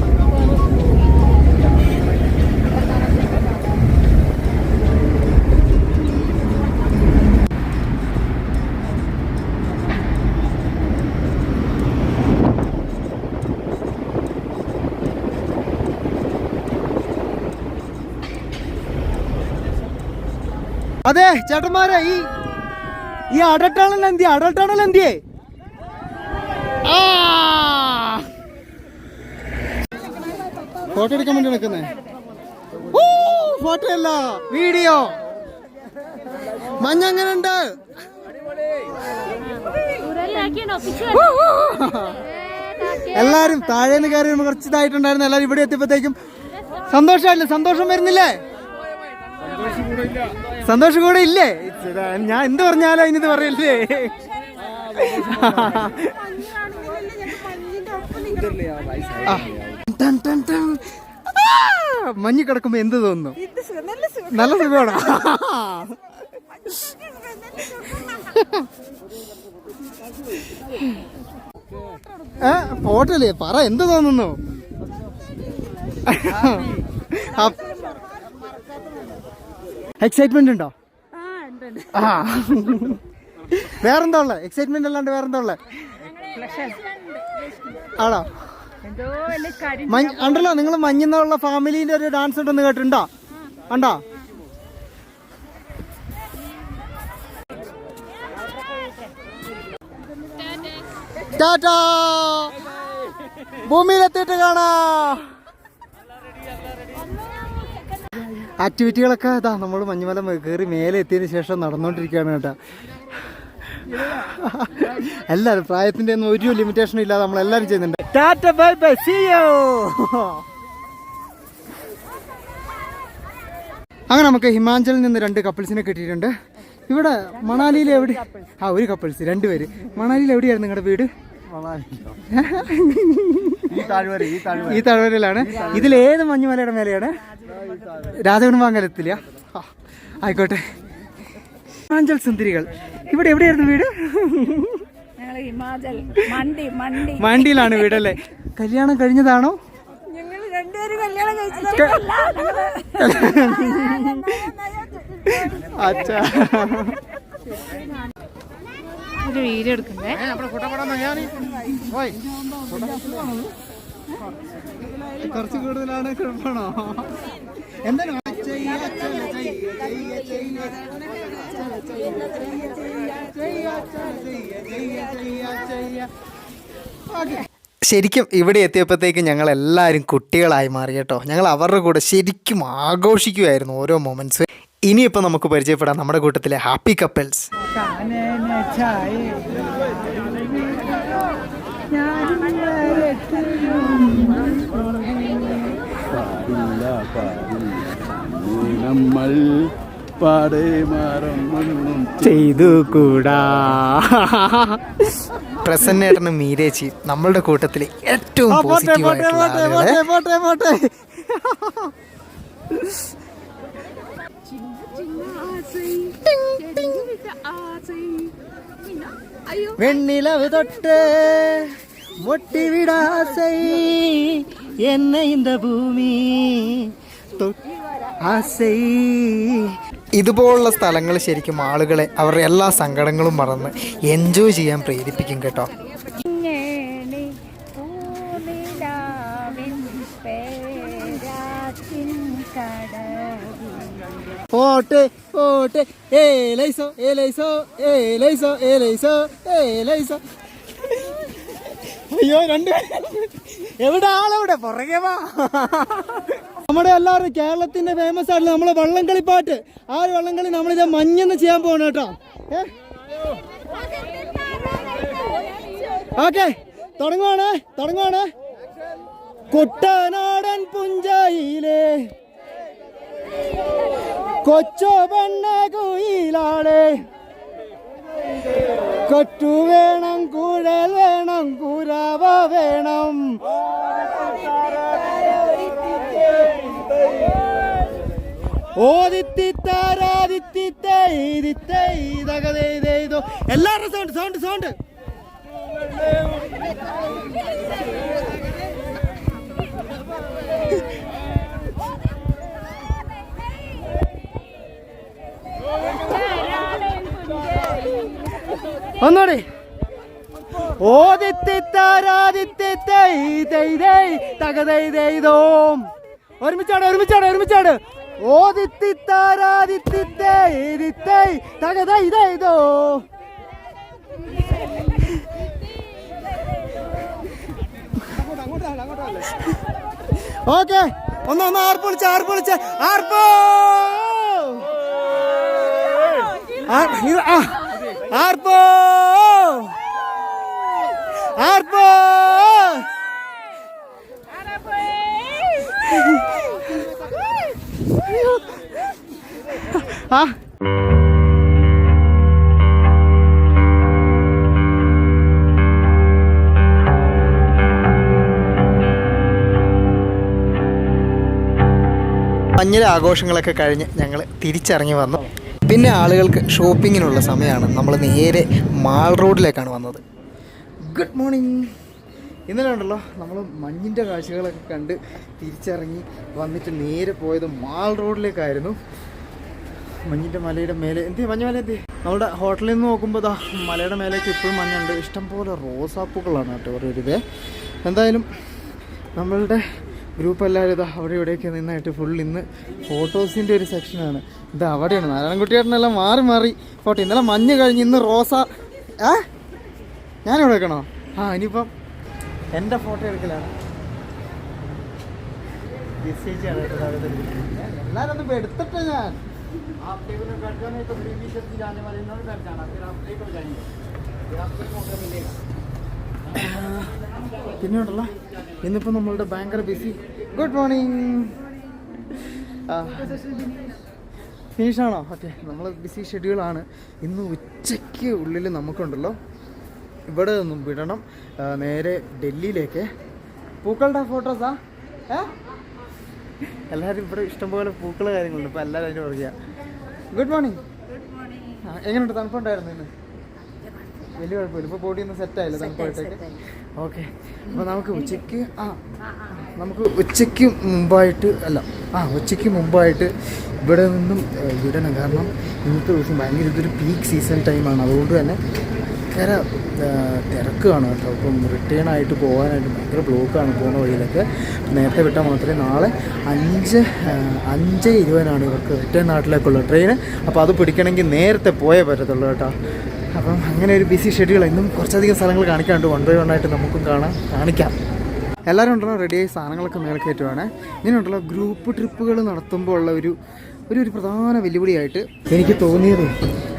അതെ ചേട്ടന്മാരെ, ഈ അടട്ടണൽ എന്തിയേ? ഫോട്ടോ എടുക്കാൻ വേണ്ടി നിൽക്കുന്നേ. ഫോട്ടോ അല്ല, വീഡിയോ. മഞ്ഞ എങ്ങനെ ഉണ്ട്? എല്ലാരും താഴേന്ന് കയറി കുറച്ച് ഇതായിട്ടുണ്ടായിരുന്നു. എല്ലാരും ഇവിടെ എത്തിയപ്പോഴത്തേക്കും സന്തോഷമായില്ലേ? സന്തോഷം വരുന്നില്ലേ? സന്തോഷം കൂടെ ഇല്ലേ? ഞാൻ എന്ത് പറഞ്ഞാലും അതിനിത് പറയല്ലേ. മഞ്ഞ് കിടക്കുമ്പോ എന്ത് തോന്നുന്നു? നല്ല സുഖമാണോ? ഫോട്ടോ അല്ലേ? പറ, എന്ത് തോന്നുന്നു? എക്സൈറ്റ്മെന്റ് ഉണ്ടോ? വേറെന്താ ഉള്ളെ? എക്സൈറ്റ്മെന്റ് അല്ലാണ്ട് വേറെന്താ ഉള്ളെ? ആണോ? ഉണ്ടല്ലോ, നിങ്ങൾ മഞ്ഞുള്ള ഫാമിലിന്റെ ഒരു ഡാൻസ് ഉണ്ടെന്ന് കേട്ടിട്ടുണ്ടോ? ഉണ്ടോ? ടാറ്റാ, ഭൂമിയിലെത്തിയിട്ട് കാണാ. ആക്ടിവിറ്റികളൊക്കെ ഇതാ നമ്മൾ മഞ്ഞുമല കയറി മേലെ എത്തിയതിന് ശേഷം നടന്നുകൊണ്ടിരിക്കുകയാണ് കേട്ടോ. എല്ലാവരും പ്രായത്തിൻ്റെ ഒന്നും ഒരു ലിമിറ്റേഷനും ഇല്ലാതെ നമ്മളെല്ലാവരും ചെയ്യുന്നുണ്ട്. Tata, bye bye, see you. അങ്ങനെ നമുക്ക് ഹിമാചലിൽ നിന്ന് 2 കപ്പിൾസിനെ കിട്ടിയിട്ടുണ്ട്. ഇവിടെ മണാലിയിൽ എവിടെ? ഒരു കപ്പിൾസ്, 2 പേര്. മണാലിയിൽ എവിടെയായിരുന്നു നിങ്ങളുടെ വീട്? ഈ താഴ്വരയിലാണ്. ഇതിലേത് മഞ്ഞുമലയുടെ മേലെയാണ്? രാജകുടുംബാങ്കലത്തില്ല. ആയിക്കോട്ടെ. ഹിമാചൽ സുന്ദരികൾ. ഇവിടെ എവിടെയായിരുന്നു വീട്? മണ്ടിയിലാണ് വീടല്ലേ? കല്യാണം കഴിഞ്ഞതാണോ? രണ്ടുപേരും കല്യാണം കഴിച്ചത് അച്ഛാ ഒരു വീഡിയോ എടുക്കണ്ടേ? കുറച്ച് കൂടുതലാണ്. കുഴപ്പമാണോ? എന്താണ് ശരിക്കും ഇവിടെ എത്തിയപ്പോഴത്തേക്ക് ഞങ്ങൾ എല്ലാവരും കുട്ടികളായി മാറി കേട്ടോ. ഞങ്ങൾ അവരുടെ കൂടെ ശരിക്കും ആഘോഷിക്കുമായിരുന്നു ഓരോ മൊമെൻറ്റ്സ്. ഇനിയിപ്പോൾ നമുക്ക് പരിചയപ്പെടാം നമ്മുടെ കൂട്ടത്തിലെ ഹാപ്പി കപ്പിൾസ്. നമ്മൾ പാടേമാറൊന്നും ചെയ്തു കൂടാ. പ്രസന്നേട്ടനും മീരേച്ചി നമ്മളുടെ കൂട്ടത്തിൽ ഏറ്റവും പോസിറ്റീവായിട്ടുള്ള ആളുകളെ. വെണ്ണിലവ് തൊട്ട് മൊട്ടിവിടാസൈ എന്നെ இந்த ഭൂമി ആസൈ. ഇതുപോലുള്ള സ്ഥലങ്ങൾ ശരിക്കും ആളുകളെ അവരുടെ എല്ലാ സങ്കടങ്ങളും മറന്ന് എൻജോയ് ചെയ്യാൻ പ്രേരിപ്പിക്കും കേട്ടോ. ഓട്ടെ ഓട്ടെ ഏലൈസോ ഏലൈസോ ഏലൈസോ ഏലൈസോ ഏലൈസോ. അയ്യോ രണ്ട് എവിടെ ആളെവിടെ പുറകെ വാ. നമ്മുടെ എല്ലാവരും കേരളത്തിന്റെ ഫേമസ് ആയിട്ടുള്ള നമ്മളെ വള്ളംകളിപ്പാട്ട്. ആ ഒരു വള്ളംകളി നമ്മളിത് മഞ്ഞെന്ന് ചെയ്യാൻ പോകണം കേട്ടോ. ഓക്കെ തുടങ്ങുവാണ്. കുട്ടനാടൻ പുഞ്ചയിലെ കൊച്ചു പെണ്ണ കുയിലാളെ കൊട്ടു വേണം കുഴൽ വേണം കുരവ വേണം എല്ലാവരും സൗണ്ട്. ഒന്നോടെ ഒരുമിച്ചാട് ഓക്കെ. ഒന്ന് ആർപ്പൊളിച്ച ആർപ്പോ ആ മഞ്ഞിലെ ആഘോഷങ്ങളൊക്കെ കഴിഞ്ഞ് ഞങ്ങൾ തിരിച്ചിറങ്ങി വന്നു. പിന്നെ ആളുകൾക്ക് ഷോപ്പിങ്ങിനുള്ള സമയമാണ്. നമ്മൾ നേരെ മാൾ റോഡിലേക്കാണ് വന്നത്. Good morning. ഇന്നലെ ഉണ്ടല്ലോ നമ്മൾ മഞ്ഞിൻ്റെ കാഴ്ചകളൊക്കെ കണ്ട് തിരിച്ചിറങ്ങി വന്നിട്ട് നേരെ പോയത് മാൾ റോഡിലേക്കായിരുന്നു. മഞ്ഞിൻ്റെ മലയുടെ മേലെ മഞ്ഞുമല നമ്മുടെ ഹോട്ടലിൽ നിന്ന് നോക്കുമ്പോൾ ദാ മലയുടെ മേലേക്ക് ഇപ്പോഴും മഞ്ഞുണ്ട്. ഇഷ്ടംപോലെ റോസാപ്പൂക്കളാണ് കേട്ടോ ഓരോരുത്തേ. എന്തായാലും നമ്മളുടെ ഗ്രൂപ്പ് എല്ലാവരും ഇതാ അവിടെ ഇവിടെയൊക്കെ നിന്നായിട്ട് ഫുൾ ഇന്ന് ഫോട്ടോസിൻ്റെ ഒരു സെക്ഷനാണ്. ഇത് അവിടെയാണ് നാരായണൻകുട്ടിയേട്ടനെല്ലാം മാറി ഫോട്ടോ. ഇന്നലെ മഞ്ഞ് കഴിഞ്ഞ് ഇന്ന് റോസ. ഞാനിവിടെ വെക്കണോ? ഇനിയിപ്പം എൻ്റെ ഫോട്ടോ എടുക്കലാണ്. എല്ലാവരും ഒന്നും എടുത്തിട്ട് ഞാൻ പിന്നെ ഉണ്ടല്ലോ ഇന്നിപ്പോൾ നമ്മളുടെ ഭയങ്കര ബിസി. Good morning. ഫിനിഷാണോ? ഓക്കെ, നമ്മൾ ബിസി ഷെഡ്യൂളാണ്. ഇന്ന് ഉച്ചയ്ക്ക് ഉള്ളിൽ നമുക്കുണ്ടല്ലോ ഇവിടെ നിന്നും വിടണം നേരെ ഡൽഹിയിലേക്ക്. പൂക്കളുടെ ഫോട്ടോസാ എല്ലാവരും ഇവിടെ ഇഷ്ടംപോലെ പൂക്കള് കാര്യങ്ങളുണ്ട്. ഇപ്പോൾ എല്ലാവരും അതിന് പറയുക. Good morning. എങ്ങനെയുണ്ട്? തണുപ്പുണ്ടായിരുന്നു ഇന്ന്? വലിയ കുഴപ്പമില്ല. ഇപ്പോൾ ബോഡി ഒന്ന് സെറ്റായില്ല തണുപ്പായിട്ടൊക്കെ. ഓക്കെ, അപ്പോൾ നമുക്ക് ഉച്ചയ്ക്ക് ഉച്ചയ്ക്ക് മുമ്പായിട്ട് ഇവിടെ നിന്നും വിടണം. കാരണം ഇന്നത്തെ ദിവസം ഭയങ്കര ഇതൊരു പീക്ക് സീസൺ ടൈമാണ്. അതുകൊണ്ട് തന്നെ ഭയങ്കര തിരക്കാണ് കേട്ടോ. അപ്പം റിട്ടേൺ ആയിട്ട് പോകാനായിട്ട് ഭയങ്കര ബ്ലോക്കാണ് പോകുന്ന വഴിയിലൊക്കെ. നേരത്തെ വിട്ടാൽ മാത്രമേ നാളെ 5:20 ഇവർക്ക് റിട്ടേൺ നാട്ടിലേക്കുള്ള ട്രെയിൻ. അപ്പോൾ അത് പിടിക്കണമെങ്കിൽ നേരത്തെ പോയേ പറ്റത്തുള്ളൂ കേട്ടോ. അപ്പം അങ്ങനെ ഒരു ബിസി ഷെഡ്യൂൾ. ഇന്നും കുറച്ചധികം സ്ഥലങ്ങൾ കാണിക്കാനുണ്ട്. 1 by 1 ആയിട്ട് നമുക്കും കാണിക്കാം. എല്ലാവരും ഉണ്ടല്ലോ റെഡിയായി സാധനങ്ങളൊക്കെ മേലെ കയറ്റുവാണ്. ഇങ്ങനെയുണ്ടല്ലോ ഗ്രൂപ്പ് ട്രിപ്പുകൾ നടത്തുമ്പോൾ ഉള്ള ഒരു പ്രധാന വെല്ലുവിളിയായിട്ട് എനിക്ക് തോന്നിയത്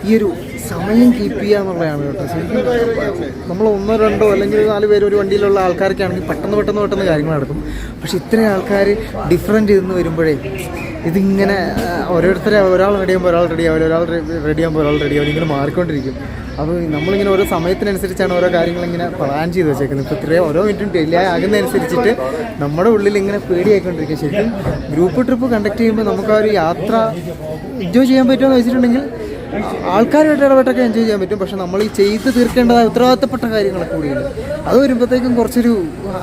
ഈ ഒരു സമയം കീപ്പ് ചെയ്യുക എന്നുള്ളതാണ് കേട്ടോ. ശരിക്കും നമ്മൾ 1, 2 അല്ലെങ്കിൽ 4 പേര് ഒരു വണ്ടിയിലുള്ള ആൾക്കാർക്കാണെങ്കിൽ പെട്ടെന്ന് കാര്യങ്ങൾ നടക്കും. പക്ഷെ ഇത്രയും ആൾക്കാർ ഡിഫറെൻ്റ് ഇതെന്ന് വരുമ്പോഴേ ഇതിങ്ങനെ ഓരോരുത്തരെ ഒരാൾ റെഡിയാകുമ്പോൾ ഒരാൾ റെഡിയാവില്ല, ഒരാൾ റെഡിയാകുമ്പോൾ ഒരാൾ റെഡിയാവില്ല, ഇങ്ങനെ മാറിക്കൊണ്ടിരിക്കും. അപ്പോൾ നമ്മളിങ്ങനെ ഓരോ സമയത്തിനനുസരിച്ചാണ് ഓരോ കാര്യങ്ങളിങ്ങനെ പ്ലാൻ ചെയ്ത് വെച്ചേക്കുന്നത്. ഇപ്പോൾ ഇത്രയും ഓരോ മിനിറ്റും ഡിലേ ആകുന്നതനുസരിച്ചിട്ട് നമ്മുടെ ഉള്ളിൽ ഇങ്ങനെ പേടിയായിക്കൊണ്ടിരിക്കും. ശരിക്കും ഗ്രൂപ്പ് ട്രിപ്പ് കണ്ടക്ട് ചെയ്യുമ്പോൾ നമുക്ക് ആ ഒരു യാത്ര എൻജോയ് ചെയ്യാൻ പറ്റുമെന്ന് വെച്ചിട്ടുണ്ടെങ്കിൽ ആൾക്കാരുമായിട്ട് ഇടപെട്ടൊക്കെ എൻജോയ് ചെയ്യാൻ പറ്റും. പക്ഷെ നമ്മൾ ഈ ചെയ്ത് തീർക്കേണ്ടതായ ഉത്തരവാദിത്തപ്പെട്ട കാര്യങ്ങളൊക്കെ കൂടിയുണ്ട്. അത് വരുമ്പോഴത്തേക്കും കുറച്ചൊരു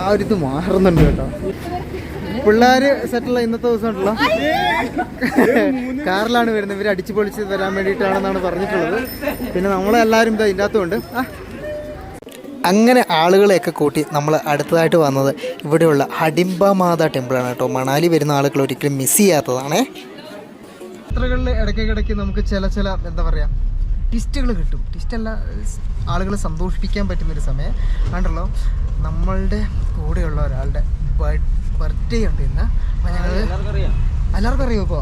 ആ ഒരു ഇത് മാറുന്നുണ്ട് കേട്ടോ. പിള്ളേർ സെറ്റുള്ള ഇന്നത്തെ ദിവസം ഉണ്ടല്ലോ കാറിലാണ് വരുന്നത്. ഇവർ അടിച്ചു പൊളിച്ച് വരാൻ വേണ്ടിയിട്ടാണെന്നാണ് പറഞ്ഞിട്ടുള്ളത്. പിന്നെ നമ്മളെല്ലാവരും ഇതിൻ്റെ അകത്തുണ്ട്. അങ്ങനെ ആളുകളെയൊക്കെ കൂട്ടി നമ്മൾ അടുത്തതായിട്ട് വന്നത് ഇവിടെയുള്ള ഹഡിംബ മാത ടെമ്പിളാണ് കേട്ടോ. മണാലി വരുന്ന ആളുകൾ ഒരിക്കലും മിസ് ചെയ്യാത്തതാണേ. യാത്രകളിൽ ഇടയ്ക്കിടയ്ക്ക് നമുക്ക് ചില എന്താ പറയുക ട്വിസ്റ്റുകൾ കിട്ടും. ട്വിസ്റ്റല്ല, ആളുകളെ സന്തോഷിപ്പിക്കാൻ പറ്റുന്നൊരു സമയം കണ്ടല്ലോ. നമ്മളുടെ കൂടെയുള്ള ഒരാളുടെ ബർത്ത്ഡേ ഉണ്ട് ഇന്ന്. അപ്പം ഞങ്ങൾ എല്ലാവർക്കും അറിയോ ഇപ്പോൾ?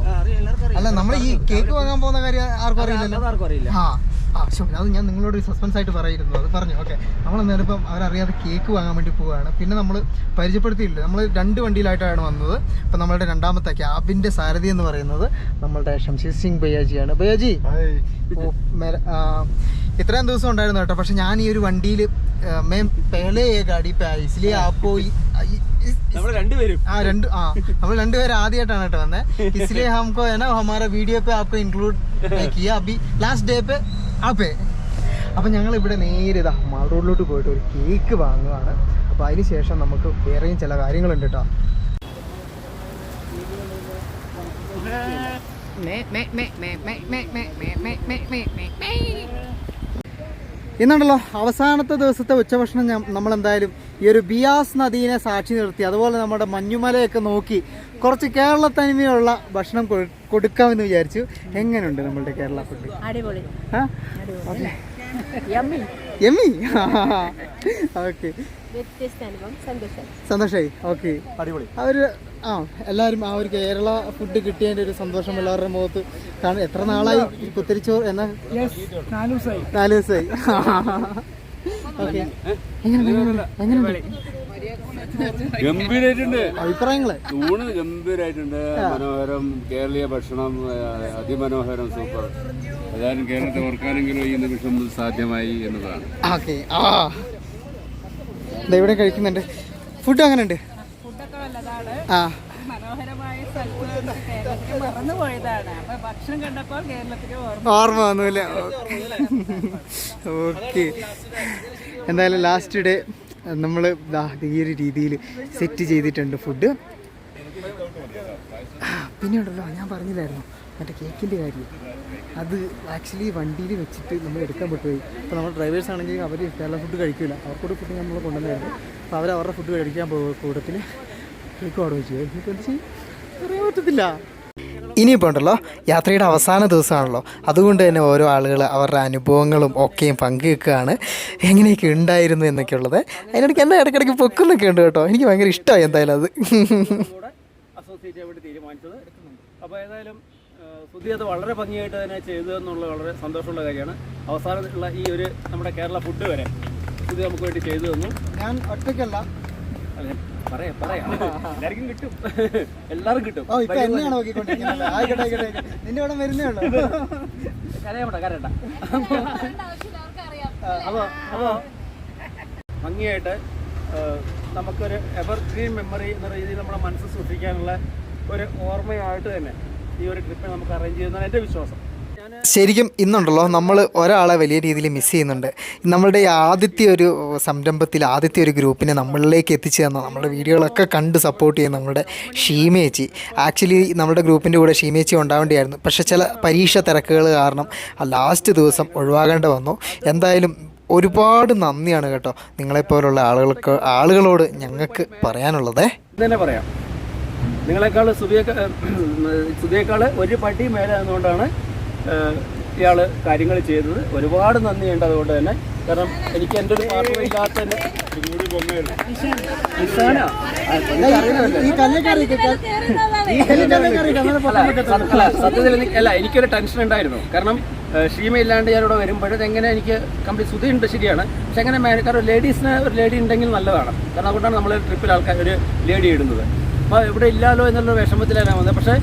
അല്ല, നമ്മൾ ഈ കേക്ക് വാങ്ങാൻ പോകുന്ന കാര്യം ആർക്കും അറിയില്ലല്ലോ. അത് ഞാൻ നിങ്ങളോട് സസ്പെൻസ് ആയിട്ട് പറയുന്നു. അത് പറഞ്ഞു. ഓക്കെ, നമ്മളെന്നാലും ഇപ്പം അവരറിയാതെ കേക്ക് വാങ്ങാൻ വേണ്ടി പോവുകയാണ്. പിന്നെ നമ്മൾ പരിചയപ്പെടുത്തിയില്ല. നമ്മൾ 2 വണ്ടിയിലായിട്ടാണ് വന്നത്. അപ്പം നമ്മളുടെ രണ്ടാമത്തെ ക്യാബിൻ്റെ സാരഥി എന്ന് പറയുന്നത് നമ്മളുടെ ഷംഷീർ സിംഗ് ഭയ്യാജിയാണ്. ഭയ്യാജി ഇത്രയും ദിവസം ഉണ്ടായിരുന്നു കേട്ടോ. പക്ഷെ ഞാൻ ഈ ഒരു വണ്ടിയിൽ പെഹലെ ഗാഡി പേ ആയി, ഇസ്ലിയെ ആപ്പോ നമ്മൾ രണ്ടുപേരും ആദ്യമായിട്ടാണ് കേട്ടോ വന്നത്. इसलिए हमको है ना हमारा वीडियो पे आपको इंक्लूड किया अभी लास्ट डे पे आपे. അപ്പം ഞങ്ങൾ ഇവിടെ നേരെ ഇതാ മാൾ റോഡിലോട്ട് പോയിട്ട് ഒരു കേക്ക് വാങ്ങുകയാണ്. അപ്പോൾ അതിന് ശേഷം നമുക്ക് വേറെയും ചില കാര്യങ്ങളുണ്ട് കേട്ടോ. ഇന്നുണ്ടല്ലോ അവസാനത്തെ ദിവസത്തെ ഉച്ചഭക്ഷണം നമ്മളെന്തായാലും ഈ ഒരു ബിയാസ് നദീനെ സാക്ഷി നിർത്തി, അതുപോലെ നമ്മുടെ മഞ്ഞുമലയൊക്കെ നോക്കി കുറച്ച് കേരള തനിമയുള്ള ഭക്ഷണം കൊടുക്കാമെന്ന് വിചാരിച്ചു. എങ്ങനെയുണ്ട് നമ്മളുടെ കേരള ഫുഡ്? അടിപൊളി. ഓക്കെ, സന്തോഷമായി. ഓക്കെ, അടിപൊളി. എല്ലാവരും ആ ഒരു കേരള ഫുഡ് കിട്ടിയതിൻ്റെ ഒരു സന്തോഷം എല്ലാവരുടെ മുഖത്ത് കാണും. എത്ര നാളായി കുത്തിരിച്ചോറ് എന്നാ? 4 ദിവസമായി. ഓക്കെ, ഗംഭീരായിട്ടുണ്ട്. അഭിപ്രായങ്ങള്? ഊണ് ഗംഭീരായിട്ടുണ്ട്. മനോഹരം, കേരളീയ ഭക്ഷണം അതിമനോഹരം, സൂപ്പർ. ഏതായാലും കേരളത്തെ ഓർക്കാനെങ്കിലും ഈ നിമിഷം സാധ്യമായി എന്നതാണ്. ഓക്കെ, ഇവിടെ കഴിക്കുന്നുണ്ട്. ഫുഡ് അങ്ങനെ ഉണ്ട്. ഓർമ്മ വന്നില്ല. ഓക്കെ, എന്തായാലും ലാസ്റ്റ് ഡേ നമ്മൾ ഈ ഒരു രീതിയിൽ സെറ്റ് ചെയ്തിട്ടുണ്ട് ഫുഡ്. പിന്നെ ഉണ്ടല്ലോ, ഞാൻ പറഞ്ഞില്ലായിരുന്നു മറ്റേ കേക്കിൻ്റെ കാര്യം. അത് ആക്ച്വലി വണ്ടിയിൽ വെച്ചിട്ട് നമ്മൾ എടുക്കാൻ പറ്റുപോയി. ഇപ്പോൾ നമ്മൾ ഡ്രൈവേഴ്സ് ആണെങ്കിൽ അവർ കേരള ഫുഡ് കഴിക്കില്ല. അവർക്കൂടെ ഫുഡ് നമ്മൾ കൊണ്ടുവന്നായിരുന്നു. അപ്പോൾ അവരുടെ ഫുഡ് കഴിക്കാൻ പോകും. കൂട്ടത്തിൽ കേക്ക് ഓർഡർ വെച്ചു. എനിക്ക് എന്ത് ചെയ്യും പറയാൻ പറ്റത്തില്ല. ഇനിയിപ്പോൾ ഉണ്ടല്ലോ യാത്രയുടെ അവസാന ദിവസമാണല്ലോ, അതുകൊണ്ട് തന്നെ ഓരോ ആളുകൾ അവരുടെ അനുഭവങ്ങളും ഒക്കെയും പങ്കുവെക്കുകയാണ്. എങ്ങനെയൊക്കെ ഉണ്ടായിരുന്നു എന്നൊക്കെ ഉള്ളത്. അതിനിടയ്ക്ക് എന്നെ ഇടയ്ക്കിടയ്ക്ക് പൊക്കുന്നൊക്കെ ഉണ്ട് കേട്ടോ. എനിക്ക് ഭയങ്കര ഇഷ്ടമായി എന്തായാലും അത് അസോസിയേറ്റ് ആയിട്ട് തീരുമാനിച്ചത്. അപ്പോൾ ഏതായാലും സുധി അത് വളരെ ഭംഗിയായിട്ട് തന്നെ ചെയ്തു എന്നുള്ളത് വളരെ സന്തോഷമുള്ള കാര്യമാണ്. അവസാനത്തിലുള്ള ഈ ഒരു നമ്മുടെ കേരള ഫുഡ് വരെ സുധി നമുക്ക് വേണ്ടി ചെയ്തു തന്നു. ഞാൻ ഒറ്റയ്ക്കല്ല, പറയാം എല്ലാവർക്കും കിട്ടും, എല്ലാവരും കിട്ടും. നിന്റെ ഇവിടെ വരുന്നേ ഉള്ളൂ. കരയണ്ട. അപ്പോൾ ഭംഗിയായിട്ട് നമുക്കൊരു എവർഗ്രീൻ മെമ്മറി എന്ന രീതിയിൽ നമ്മുടെ മനസ്സ് സൂക്ഷിക്കാനുള്ള ഒരു ഓർമ്മയായിട്ട് തന്നെ ഈ ഒരു ട്രിപ്പ് നമുക്ക് അറേഞ്ച് ചെയ്യുന്നതാണ് എൻ്റെ വിശ്വാസം. ഞാൻ ശരിക്കും ഇന്നുണ്ടല്ലോ നമ്മൾ ഒരാളെ വലിയ രീതിയിൽ മിസ് ചെയ്യുന്നുണ്ട്. നമ്മളുടെ ഈ ആദ്യത്തെ ഒരു സംരംഭത്തിൽ ആദ്യത്തെ ഒരു ഗ്രൂപ്പിനെ നമ്മളിലേക്ക് എത്തിച്ചു തന്ന നമ്മുടെ വീഡിയോകളൊക്കെ കണ്ട് സപ്പോർട്ട് ചെയ്യുന്ന നമ്മുടെ ഷീമേച്ചി. ആക്ച്വലി നമ്മുടെ ഗ്രൂപ്പിൻ്റെ കൂടെ ഷീമേച്ചി ഉണ്ടാവേണ്ടിയായിരുന്നു. പക്ഷേ ചില പരീക്ഷ തിരക്കുകൾ കാരണം ലാസ്റ്റ് ദിവസം ഒഴിവാകേണ്ടി വന്നു. എന്തായാലും ഒരുപാട് നന്ദിയാണ് കേട്ടോ നിങ്ങളെപ്പോലുള്ള ആളുകളോട് ഞങ്ങൾക്ക് പറയാനുള്ളത്. തന്നെ പറയാം, നിങ്ങളെക്കാൾ സുധിയേക്കാൾ ഒരു പടി മേലെ നിന്നുകൊണ്ടാണ് ഇയാൾ കാര്യങ്ങൾ ചെയ്തത്. ഒരുപാട് നന്ദിയുണ്ട് അതുകൊണ്ട് തന്നെ. കാരണം എനിക്ക് എൻ്റെ ഒരു പാർട്ട്ണർ ഇല്ലാത്ത സത്യത്തിൽ എനിക്കൊരു ടെൻഷൻ ഉണ്ടായിരുന്നു. കാരണം ഷീമ ഇല്ലാണ്ട് ഞാനിവിടെ വരുമ്പോഴത് എങ്ങനെ എനിക്ക് കംപ്ലീറ്റ് സുധി ഉണ്ട് ശരിയാണ്, പക്ഷെ എങ്ങനെ കാരണം ലേഡീസിന് ഒരു ലേഡി ഉണ്ടെങ്കിൽ നല്ലതാണ്. കാരണം അതുകൊണ്ടാണ് നമ്മൾ ട്രിപ്പിൽ ആൾക്കാർ ഒരു ലേഡി ഇടുന്നത്. അപ്പോൾ ഇവിടെ ഇല്ലാലോ എന്നുള്ള വിഷമത്തിലാണ് ഞാൻ വന്നത്. പക്ഷേ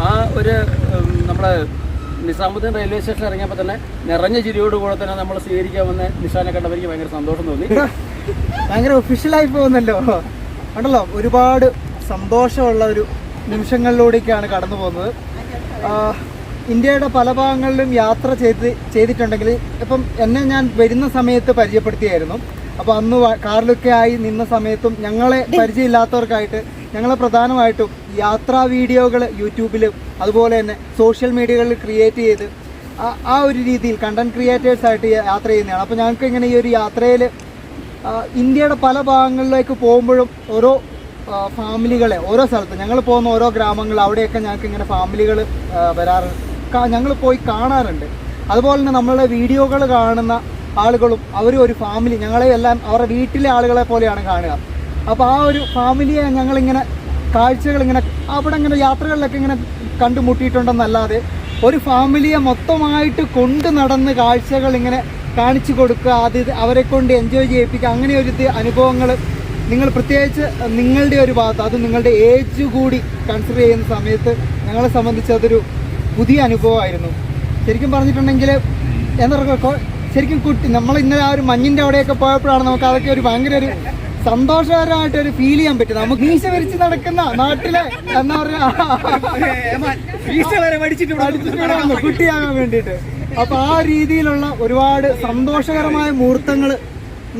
ആ ഒരു നമ്മുടെ നിസാമുദ്ദീൻ റെയിൽവേ സ്റ്റേഷൻ ഇറങ്ങിയപ്പോൾ തന്നെ നിറഞ്ഞ ചിരിയോടുകൂടെ തന്നെ നമ്മൾ സ്വീകരിക്കാൻ വന്ന നിഷാനെ കണ്ടപ്പോൾ എനിക്ക് ഭയങ്കര സന്തോഷം തോന്നി. ഭയങ്കര ഒഫീഷ്യലായി പോകുന്നല്ലോ ഉണ്ടല്ലോ. ഒരുപാട് സന്തോഷമുള്ള ഒരു നിമിഷങ്ങളിലൂടെയൊക്കെയാണ് കടന്നു പോകുന്നത്. ഇന്ത്യയുടെ പല ഭാഗങ്ങളിലും യാത്ര ചെയ്തിട്ടുണ്ടെങ്കിൽ ഇപ്പം എന്നെ ഞാൻ വരുന്ന സമയത്ത് പരിചയപ്പെടുത്തിയായിരുന്നു. അപ്പോൾ അന്ന് കാറിലൊക്കെ ആയി നിന്ന സമയത്തും ഞങ്ങളെ പരിചയമില്ലാത്തവർക്കായിട്ട് ഞങ്ങൾ പ്രധാനമായിട്ടും യാത്രാ വീഡിയോകൾ യൂട്യൂബിലും അതുപോലെ തന്നെ സോഷ്യൽ മീഡിയകളിൽ ക്രിയേറ്റ് ചെയ്ത് ആ ഒരു രീതിയിൽ കണ്ടന്റ് ക്രിയേറ്റേഴ്സായിട്ട് യാത്ര ചെയ്യുന്നതാണ്. അപ്പോൾ ഞങ്ങൾക്ക് ഇങ്ങനെ ഈ ഒരു യാത്രയിൽ ഇന്ത്യയുടെ പല ഭാഗങ്ങളിലേക്ക് പോകുമ്പോഴും ഓരോ ഫാമിലികളെ ഓരോ സ്ഥലത്ത് ഞങ്ങൾ പോകുന്ന ഓരോ ഗ്രാമങ്ങൾ അവിടെയൊക്കെ ഞങ്ങൾക്ക് ഇങ്ങനെ ഫാമിലികൾ വരാറുണ്ട്, ഞങ്ങൾ പോയി കാണാറുണ്ട്. അതുപോലെ തന്നെ നമ്മളുടെ വീഡിയോകൾ കാണുന്ന ആളുകളും അവരും ഒരു ഫാമിലി, ഞങ്ങളെ എല്ലാം അവരുടെ വീട്ടിലെ ആളുകളെ പോലെയാണ് കാണുക. അപ്പോൾ ആ ഒരു ഫാമിലിയെ ഞങ്ങളിങ്ങനെ കാഴ്ചകളിങ്ങനെ അവിടെ ഇങ്ങനെ യാത്രകളിലൊക്കെ ഇങ്ങനെ കണ്ടുമുട്ടിയിട്ടുണ്ടെന്നല്ലാതെ ഒരു ഫാമിലിയെ മൊത്തമായിട്ട് കൊണ്ട് നടന്ന് കാഴ്ചകൾ ഇങ്ങനെ കാണിച്ചു കൊടുക്കുക, അത് അവരെ കൊണ്ട് എൻജോയ് ചെയ്യിപ്പിക്കുക, അങ്ങനെ ഒരു അനുഭവങ്ങൾ നിങ്ങൾ പ്രത്യേകിച്ച് നിങ്ങളുടെ ഒരു ഭാഗത്ത് അത് നിങ്ങളുടെ ഏജ് കൂടി കൺസിഡർ ചെയ്യുന്ന സമയത്ത് ഞങ്ങളെ സംബന്ധിച്ച് അതൊരു പുതിയ അനുഭവമായിരുന്നു. ശരിക്കും പറഞ്ഞിട്ടുണ്ടെങ്കിൽ എന്താ പറയുക, ശരിക്കും നമ്മൾ ഇന്നലെ ആ ഒരു മഞ്ഞിൻ്റെ അവിടെയൊക്കെ പോയപ്പോഴാണ് നമുക്ക് അതൊക്കെ ഒരു ഭയങ്കര ഒരു സന്തോഷകരമായിട്ട് ഒരു ഫീൽ ചെയ്യാൻ പറ്റും. നമുക്ക് മീശ വരിച്ച് നടക്കുന്ന നാട്ടിലെ എന്താ പറയുക കുട്ടിയാകാൻ വേണ്ടിയിട്ട്. അപ്പോൾ ആ രീതിയിലുള്ള ഒരുപാട് സന്തോഷകരമായ മുഹൂർത്തങ്ങൾ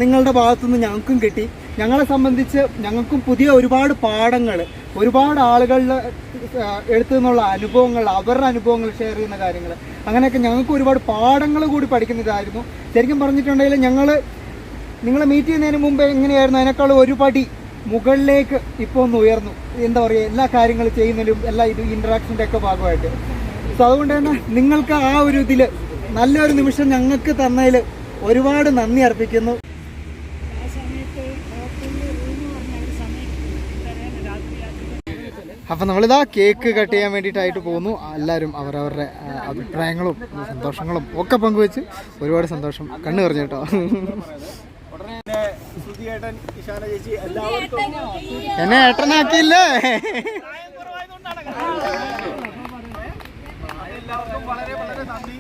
നിങ്ങളുടെ ഭാഗത്തുനിന്ന് ഞങ്ങൾക്കും കിട്ടി. ഞങ്ങളെ സംബന്ധിച്ച് ഞങ്ങൾക്കും പുതിയ ഒരുപാട് പാഠങ്ങൾ, ഒരുപാട് ആളുകളുടെ എടുത്തു നിന്നുള്ള അനുഭവങ്ങൾ, അവരുടെ അനുഭവങ്ങൾ ഷെയർ ചെയ്യുന്ന കാര്യങ്ങൾ, അങ്ങനെയൊക്കെ ഞങ്ങൾക്ക് ഒരുപാട് പാഠങ്ങൾ കൂടി പഠിക്കുന്നതായിരുന്നു. ശരിക്കും പറഞ്ഞിട്ടുണ്ടെങ്കിൽ നിങ്ങളെ മീറ്റ് ചെയ്യുന്നതിന് മുമ്പ് എങ്ങനെയായിരുന്നു അതിനേക്കാൾ ഒരു പടി മുകളിലേക്ക് ഇപ്പോൾ ഒന്ന് ഉയർന്നു. എന്താ പറയുക, എല്ലാ കാര്യങ്ങളും ചെയ്യുന്നതിലും എല്ലാ ഇൻട്രാക്ഷൻ്റെ ഒക്കെ ഭാഗമായിട്ട്. സോ അതുകൊണ്ട് തന്നെ നിങ്ങൾക്ക് ആ ഒരു ഇതിൽ നല്ലൊരു നിമിഷം ഞങ്ങൾക്ക് തന്നതിൽ ഒരുപാട് നന്ദി അർപ്പിക്കുന്നു. അപ്പം നമ്മളിതാ കേക്ക് കട്ട് ചെയ്യാൻ വേണ്ടിയിട്ടായിട്ട് പോകുന്നു. എല്ലാവരും അവരവരുടെ അഭിപ്രായങ്ങളും സന്തോഷങ്ങളും ഒക്കെ പങ്കുവെച്ച് ഒരുപാട് സന്തോഷം. കണ്ണു പറഞ്ഞു കേട്ടോ. എന്നെ ഏട്ടനാക്കിയില്ലേ? വളരെ വളരെ നന്ദി.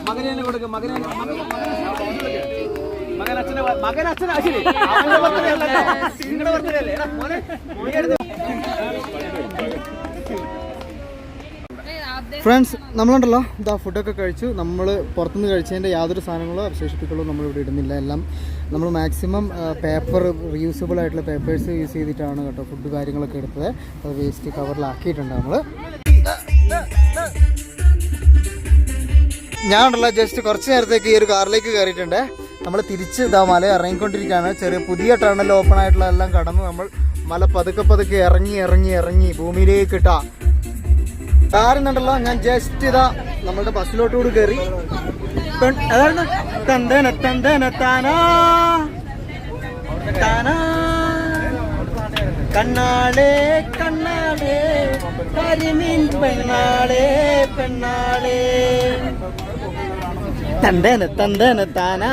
മകനെ കൊടുക്കും, മകനച്ഛനെ ആശില്ലേ നിങ്ങളുടെ ബർത്ത്ഡേ മോനെ. ഫ്രണ്ട്സ്, നമ്മളുണ്ടല്ലോ ഇതാ ഫുഡൊക്കെ കഴിച്ചു. നമ്മൾ പുറത്തുനിന്ന് കഴിച്ചതിൻ്റെ യാതൊരു സാധനങ്ങളോ അവശേഷിപ്പിക്കലോ നമ്മളിവിടെ ഇടുന്നില്ല. എല്ലാം നമ്മൾ മാക്സിമം പേപ്പർ റീയൂസബിൾ ആയിട്ടുള്ള പേപ്പേഴ്സ് യൂസ് ചെയ്തിട്ടാണ് കേട്ടോ ഫുഡ് കാര്യങ്ങളൊക്കെ എടുത്തത്. അത് വേസ്റ്റ് കവറിലാക്കിയിട്ടുണ്ട് നമ്മൾ. ഞാനുണ്ടല്ലോ ജസ്റ്റ് കുറച്ച് നേരത്തേക്ക് ഈ ഒരു കാറിലേക്ക് കയറിയിട്ടുണ്ട്. നമ്മൾ തിരിച്ച് ഇതാ മല ഇറങ്ങിക്കൊണ്ടിരിക്കുകയാണ്. ചെറിയ പുതിയ ടണൽ ഓപ്പൺ ആയിട്ടുള്ള എല്ലാം കടന്ന് നമ്മൾ മല പതുക്കെ ഇറങ്ങി ഭൂമിയിലേക്ക് ഇട്ടാ കാറുന്നുണ്ടല്ലോ. ഞാൻ ജസ്റ്റ് ഇതാ നമ്മളുടെ ബസ്സിലോട്ടുകൂടി കയറി. അതാണ് കണ്ണാളേ കണ്ണാളേ കരിമീൻ പെണ്ണാളേ പെണ്ണാളേ തന്തേന താനാ.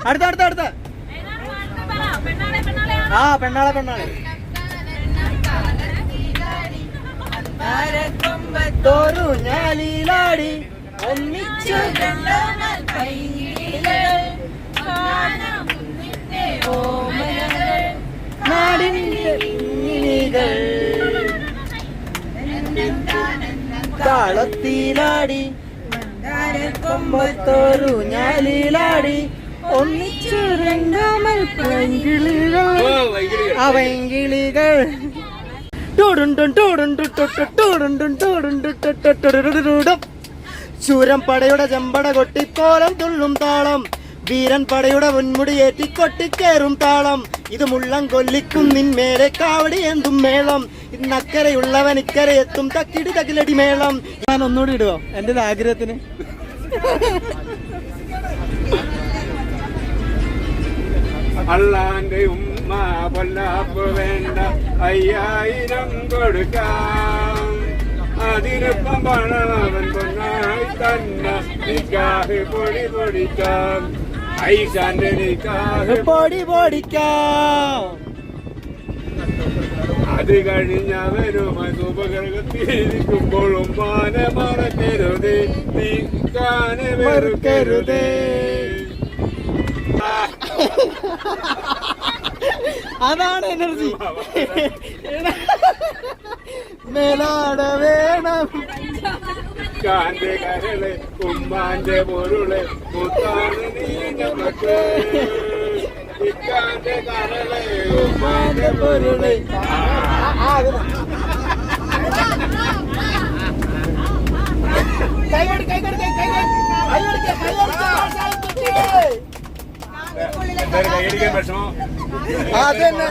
അടുത്ത ആ പെണ്ണാളെ തോരു ഞാലിലാടി ഒന്നിച്ചു ഓമന നാടിൻ്റെ മിഴികൾ താളത്തിലാടി കൊമ്പത്തോരു ഞാലിലാടി ഒന്നിച്ചുറങ്ങാമൽ പൈങ്കിളികൾ ആ പൈങ്കിളികൾ ശൂരം പടയുടെ ചെമ്പട കൊട്ടിക്കോലം തുള്ളും താളം വീരൻ പടയുടെ മുൻമുടിയേറ്റി കൊട്ടിക്കേറും താളം ഇത് മുള്ളം കൊല്ലിക്കും നിന്മേലെ കാവടി എന്തും മേളം ഇന്നക്കരയുള്ളവൻ ഇക്കരെ എത്തും തക്കിടി തകിലടി മേളം. ഞാൻ ഒന്നുകൂടി ഇടുവോ എൻ്റെ ഒരു ആഗ്രഹത്തിന്? അള്ളാന്റെ ഉമ്മ പൊല്ലാപ്പ് വേണ്ട 5000 കൊടുക്കാം അതിനൊപ്പം പണവൻ പൊന്നായി തന്നെ നിക്കാഹ് പൊടി പൊടിക്കാം ഐഷാന്റെ നിക്കാഹ് പൊടി പൊടിക്കാം. അത് കഴിഞ്ഞവരുമായി ഉപഗ്രഹത്തിരിക്കുമ്പോഴും പാന മറക്കരുതേ നീക്കാനെ വെറുക്കരുതേ. അതാണ് എനർജി. മേലാട വേണം കാന്റെ കരള് ഉമ്മാന്റെ പൊരുള് മുത്താണ് നീ നമുക്ക് ഇക്കാന്റെ കരള് ഉമ്മാന്റെ പൊരുള്. എന്തായാലും കൈയടിക്കാൻ വിഷമോ? അതന്നെ.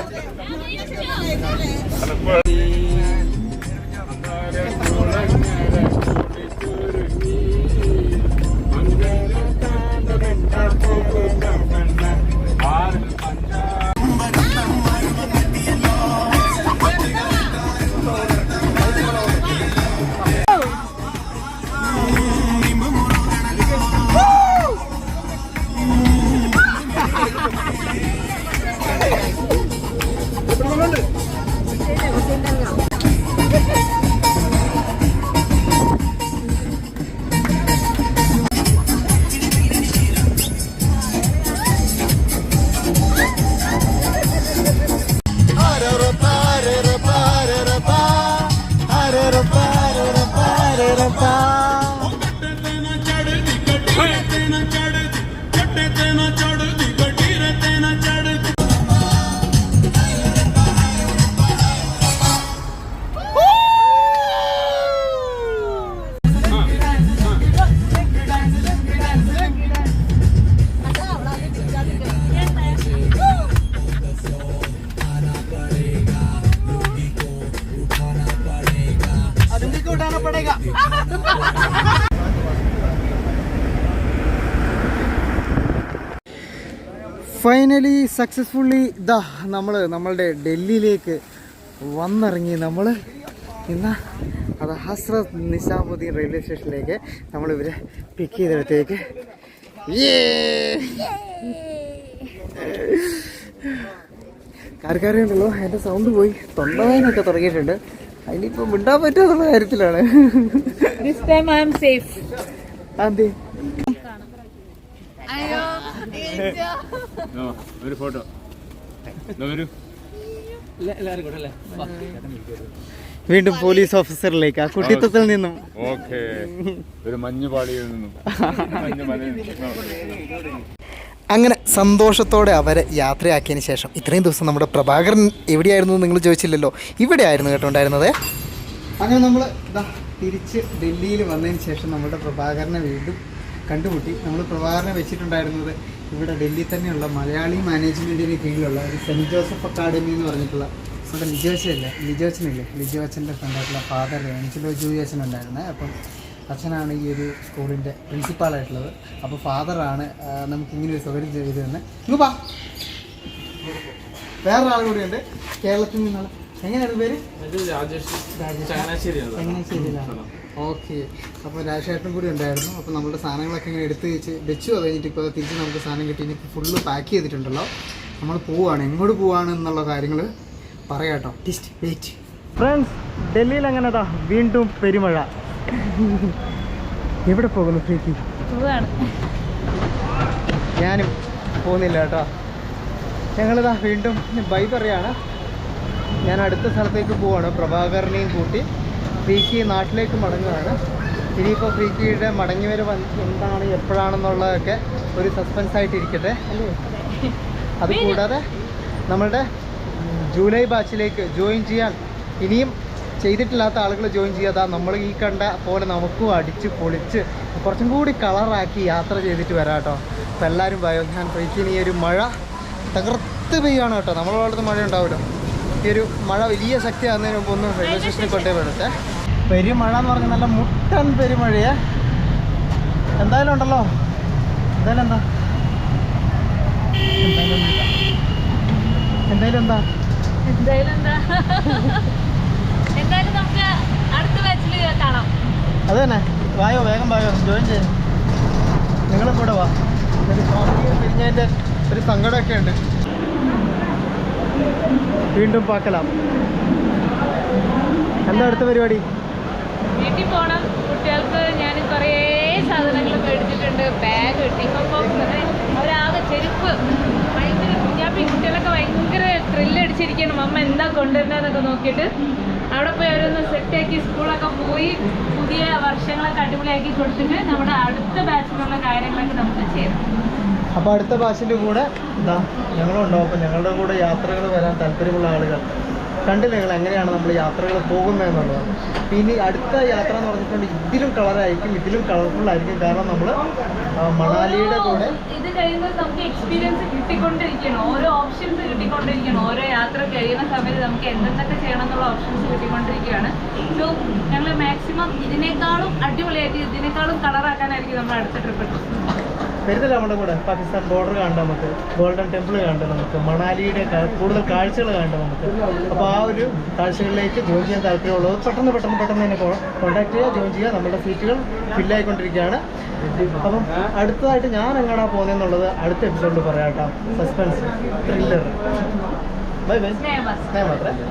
ഫൈനലി സക്സസ്ഫുള്ളി നമ്മളുടെ ഡൽഹിയിലേക്ക് വന്നിറങ്ങി. നമ്മൾ ഇന്ന് അത് ഹസ്രത്ത് നിസാമുദ്ദീൻ റെയിൽവേ സ്റ്റേഷനിലേക്ക് നമ്മളിവരെ പിക്ക് ചെയ്തെടുത്തേക്ക്. കാർക്കാരുണ്ടല്ലോ, എൻ്റെ സൗണ്ട് പോയി, തൊണ്ടവേനൊക്കെ തുടങ്ങിയിട്ടുണ്ട്. അതിനിപ്പോൾ മിണ്ടാൻ പറ്റുമെന്നുള്ള കാര്യത്തിലാണ്. അതെ, ഒരു ഫോട്ടോ വീണ്ടും പോലീസ് ഓഫീസറിലേക്ക്, ആ കുട്ടിത്തത്തിൽ നിന്നും ഓക്കെ ഒരു മഞ്ഞുപാളിയിൽ നിന്നും അങ്ങനെ സന്തോഷത്തോടെ അവരെ യാത്രയാക്കിയതിന് ശേഷം ഇത്രയും ദിവസം നമ്മുടെ പ്രഭാകരൻ എവിടെയായിരുന്നു എന്ന് നിങ്ങൾ ചോദിച്ചില്ലല്ലോ, ഇവിടെ ആയിരുന്നു കേട്ടോണ്ടായിരുന്നത്. അങ്ങനെ നമ്മൾ തിരിച്ച് ഡൽഹിയിൽ വന്നതിന് ശേഷം നമ്മുടെ പ്രഭാകരനെ വീണ്ടും കണ്ടുമുട്ടി. നമ്മൾ പ്രഭാകരനെ വെച്ചിട്ടുണ്ടായിരുന്നത് ഇവിടെ ഡൽഹി തന്നെയുള്ള മലയാളി മാനേജ്മെൻറ്റിന് കീഴിലുള്ള ഒരു സെൻറ്റ് ജോസഫ് അക്കാഡമി എന്ന് പറഞ്ഞിട്ടുള്ള നമ്മുടെ ലിജോച്ചൻ്റെ ഫ്രണ്ടായിട്ടുള്ള ഫാദർ ആഞ്ചലോ ജൂയി അച്ഛൻ ഉണ്ടായിരുന്നത്. അപ്പം അച്ഛനാണ് ഈ ഒരു സ്കൂളിൻ്റെ പ്രിൻസിപ്പാളായിട്ടുള്ളത്. അപ്പോൾ ഫാദറാണ് നമുക്കിങ്ങനെ ഒരു സൗകര്യം ചെയ്തു തന്നെ. ഇങ്ങ് പാ, വേറൊരാൾ കൂടിയുണ്ട് കേരളത്തിൽ നിന്നുള്ള. എങ്ങനെയായിരുന്നു പേര്? ചങ്ങനാശ്ശേരിയിലാണ്. ഓക്കെ, അപ്പോൾ രാജേട്ടനും കൂടി ഉണ്ടായിരുന്നു. അപ്പോൾ നമ്മുടെ സാധനങ്ങളൊക്കെ ഇങ്ങനെ എടുത്ത് വെച്ചു കഴിഞ്ഞിട്ട് ഇപ്പോൾ തിരിച്ച് നമുക്ക് സാധനം കിട്ടി. ഇനിയിപ്പോൾ ഫുള്ള് പാക്ക് ചെയ്തിട്ടുണ്ടല്ലോ. നമ്മൾ പോവുകയാണ്. എങ്ങോട്ട് പോവുകയാണ് എന്നുള്ള കാര്യങ്ങൾ പറയാം കേട്ടോ. Twist wait. ഫ്രണ്ട്സ്, ഡൽഹിയിൽ അങ്ങനെതാ വീണ്ടും പെരുമഴ. എവിടെ പോകുന്നു ഫ്രീക്കി? ഞാനും പോകുന്നില്ല കേട്ടോ. ഞങ്ങളിതാ വീണ്ടും ബൈ പറയാണ്. ഞാൻ അടുത്ത സ്ഥലത്തേക്ക് പോവാണ്. പ്രഭാകരനെയും കൂട്ടി ഫ്രീക്കി നാട്ടിലേക്ക് മടങ്ങുകയാണ്. ഇനിയിപ്പോൾ ഫ്രീക്കിയുടെ മടങ്ങി വരവ് എന്താണ് എപ്പോഴാണെന്നുള്ളതൊക്കെ ഒരു സസ്പെൻസ് ആയിട്ടിരിക്കട്ടെ. അതുകൂടാതെ നമ്മളുടെ ജൂലൈ ബാച്ചിലേക്ക് ജോയിൻ ചെയ്യാൻ ഇനിയും ചെയ്തിട്ടില്ലാത്ത ആളുകൾ ജോയിൻ ചെയ്യാതെ നമ്മൾ ഈ കണ്ട പോലെ നമുക്കും അടിച്ച് പൊളിച്ച് കുറച്ചും കൂടി കളറാക്കി യാത്ര ചെയ്തിട്ട് വരാം കേട്ടോ. അപ്പോൾ എല്ലാവരും ഭയം. ഞാൻ ഫ്രീക്കിന് ഈ ഒരു മഴ തകർത്ത് പെയ്യാണ് കേട്ടോ. നമ്മളെ ഭാഗത്ത് മഴ ഉണ്ടാവുമല്ലോ. ഈ ഒരു മഴ വലിയ ശക്തിയാകുന്നതിന് മുമ്പ് ഒന്ന് റെയിൽവേ സ്റ്റേഷനിൽ കൊണ്ടേ വരട്ടെ. പെരുമഴ എന്ന് പറഞ്ഞാൽ നല്ല മുട്ടൻ പെരുമഴയേ. എന്തായാലും ഉണ്ടല്ലോ, എന്തായാലും എന്താ എന്തായാലും എന്താ എന്തായാലും നമുക്ക് അടുത്ത ബാച്ചിൽ കാണാം. അത് തന്നെ, വായോ, വേഗം വായോ, ജോയിൻ ചെയ്യും. നിങ്ങളും കൂടെ വാ. ഒരു സ്വാമിയെ പിരിഞ്ഞതിൻ്റെ ഒരു സങ്കടമൊക്കെ ഉണ്ട്. വീണ്ടും പാക്കലാം. എന്താ അടുത്ത പരിപാടി? വീട്ടിൽ പോകണം. കുട്ടികൾക്ക് ഞാൻ കുറേ സാധനങ്ങൾ മേടിച്ചിട്ടുണ്ട്. ബാഗ്, ടിഫിൻ ബോക്സ്, അവരാകെ ചെരുപ്പ്, ഭയങ്കര കുഞ്ഞാപ്പി കുട്ടികളൊക്കെ ഭയങ്കര ത്രില്ലടിച്ചിരിക്കണം. അമ്മ എന്താ കൊണ്ടുവരുന്നതെന്നൊക്കെ നോക്കിയിട്ട് അവിടെ പോയി അവരൊന്ന് സെറ്റാക്കി സ്കൂളൊക്കെ പോയി പുതിയ വർഷങ്ങളൊക്കെ അടിപൊളിയാക്കി കൊടുത്തിട്ട് നമ്മുടെ അടുത്ത ബാച്ചിലുള്ള കാര്യങ്ങളൊക്കെ നമുക്ക് ചെയ്യാം. അപ്പോൾ അടുത്ത ബാച്ചിൻ്റെ കൂടെ എന്താ ഞങ്ങളുണ്ടാവും. അപ്പോൾ ഞങ്ങളുടെ കൂടെ യാത്രകൾ വരാൻ താല്പര്യമുള്ള ആളുകൾ കണ്ടില്ല നിങ്ങൾ എങ്ങനെയാണ് നമ്മൾ യാത്രകൾ പോകുന്നതെന്നുള്ളതാണ്. ഇനി അടുത്ത യാത്ര എന്ന് പറഞ്ഞിട്ടുണ്ടെങ്കിൽ ഇതിലും കളറായിരിക്കും, ഇതിലും കളർഫുള്ളായിരിക്കും. കാരണം നമ്മൾ മണാലിയുടെ കൂടെ ഇത് കഴിയുന്നത് നമുക്ക് എക്സ്പീരിയൻസ് കിട്ടിക്കൊണ്ടിരിക്കണം. ഓരോ ഓപ്ഷൻസ് കിട്ടിക്കൊണ്ടിരിക്കണം. ഓരോ യാത്ര കഴിയുന്ന സമയത്ത് നമുക്ക് എന്തൊക്കെ ചെയ്യണം എന്നുള്ള ഓപ്ഷൻസ് കിട്ടിക്കൊണ്ടിരിക്കുകയാണ്. സോ ഞങ്ങൾ മാക്സിമം ഇതിനേക്കാളും അടിപൊളിയായിട്ട് ഇതിനേക്കാളും കളറാക്കാനായിരിക്കും നമ്മൾ അടുത്ത ട്രിപ്പ് എടുക്കുന്നത്. വരുന്നില്ല നമ്മുടെ കൂടെ. പാകിസ്ഥാൻ ബോർഡർ കാണണ്ട, നമുക്ക് ഗോൾഡൻ ടെമ്പിൾ കാണണ്ട, നമുക്ക് മണാലിയുടെ കൂടുതൽ കാഴ്ചകൾ കാണണ്ട നമുക്ക്. അപ്പോൾ ആ ഒരു കാഴ്ചകളിലേക്ക് ജോയിൻ ചെയ്യാൻ താല്പര്യമുള്ളത് പെട്ടെന്ന് തന്നെ കോൺടാക്ട് ചെയ്യുക, ജോയിൻ ചെയ്യുക. നമ്മുടെ സീറ്റുകൾ ഫില്ലായിക്കൊണ്ടിരിക്കുകയാണ്. അപ്പം അടുത്തതായിട്ട് ഞാൻ എങ്ങനെയാ പോകുന്നതെന്നുള്ളത് അടുത്ത എപ്പിസോഡിൽ പറയാം കേട്ടോ. Suspense, thriller. Bye bye. സ്നേഹം. സ്നേഹം മാത്രമേ.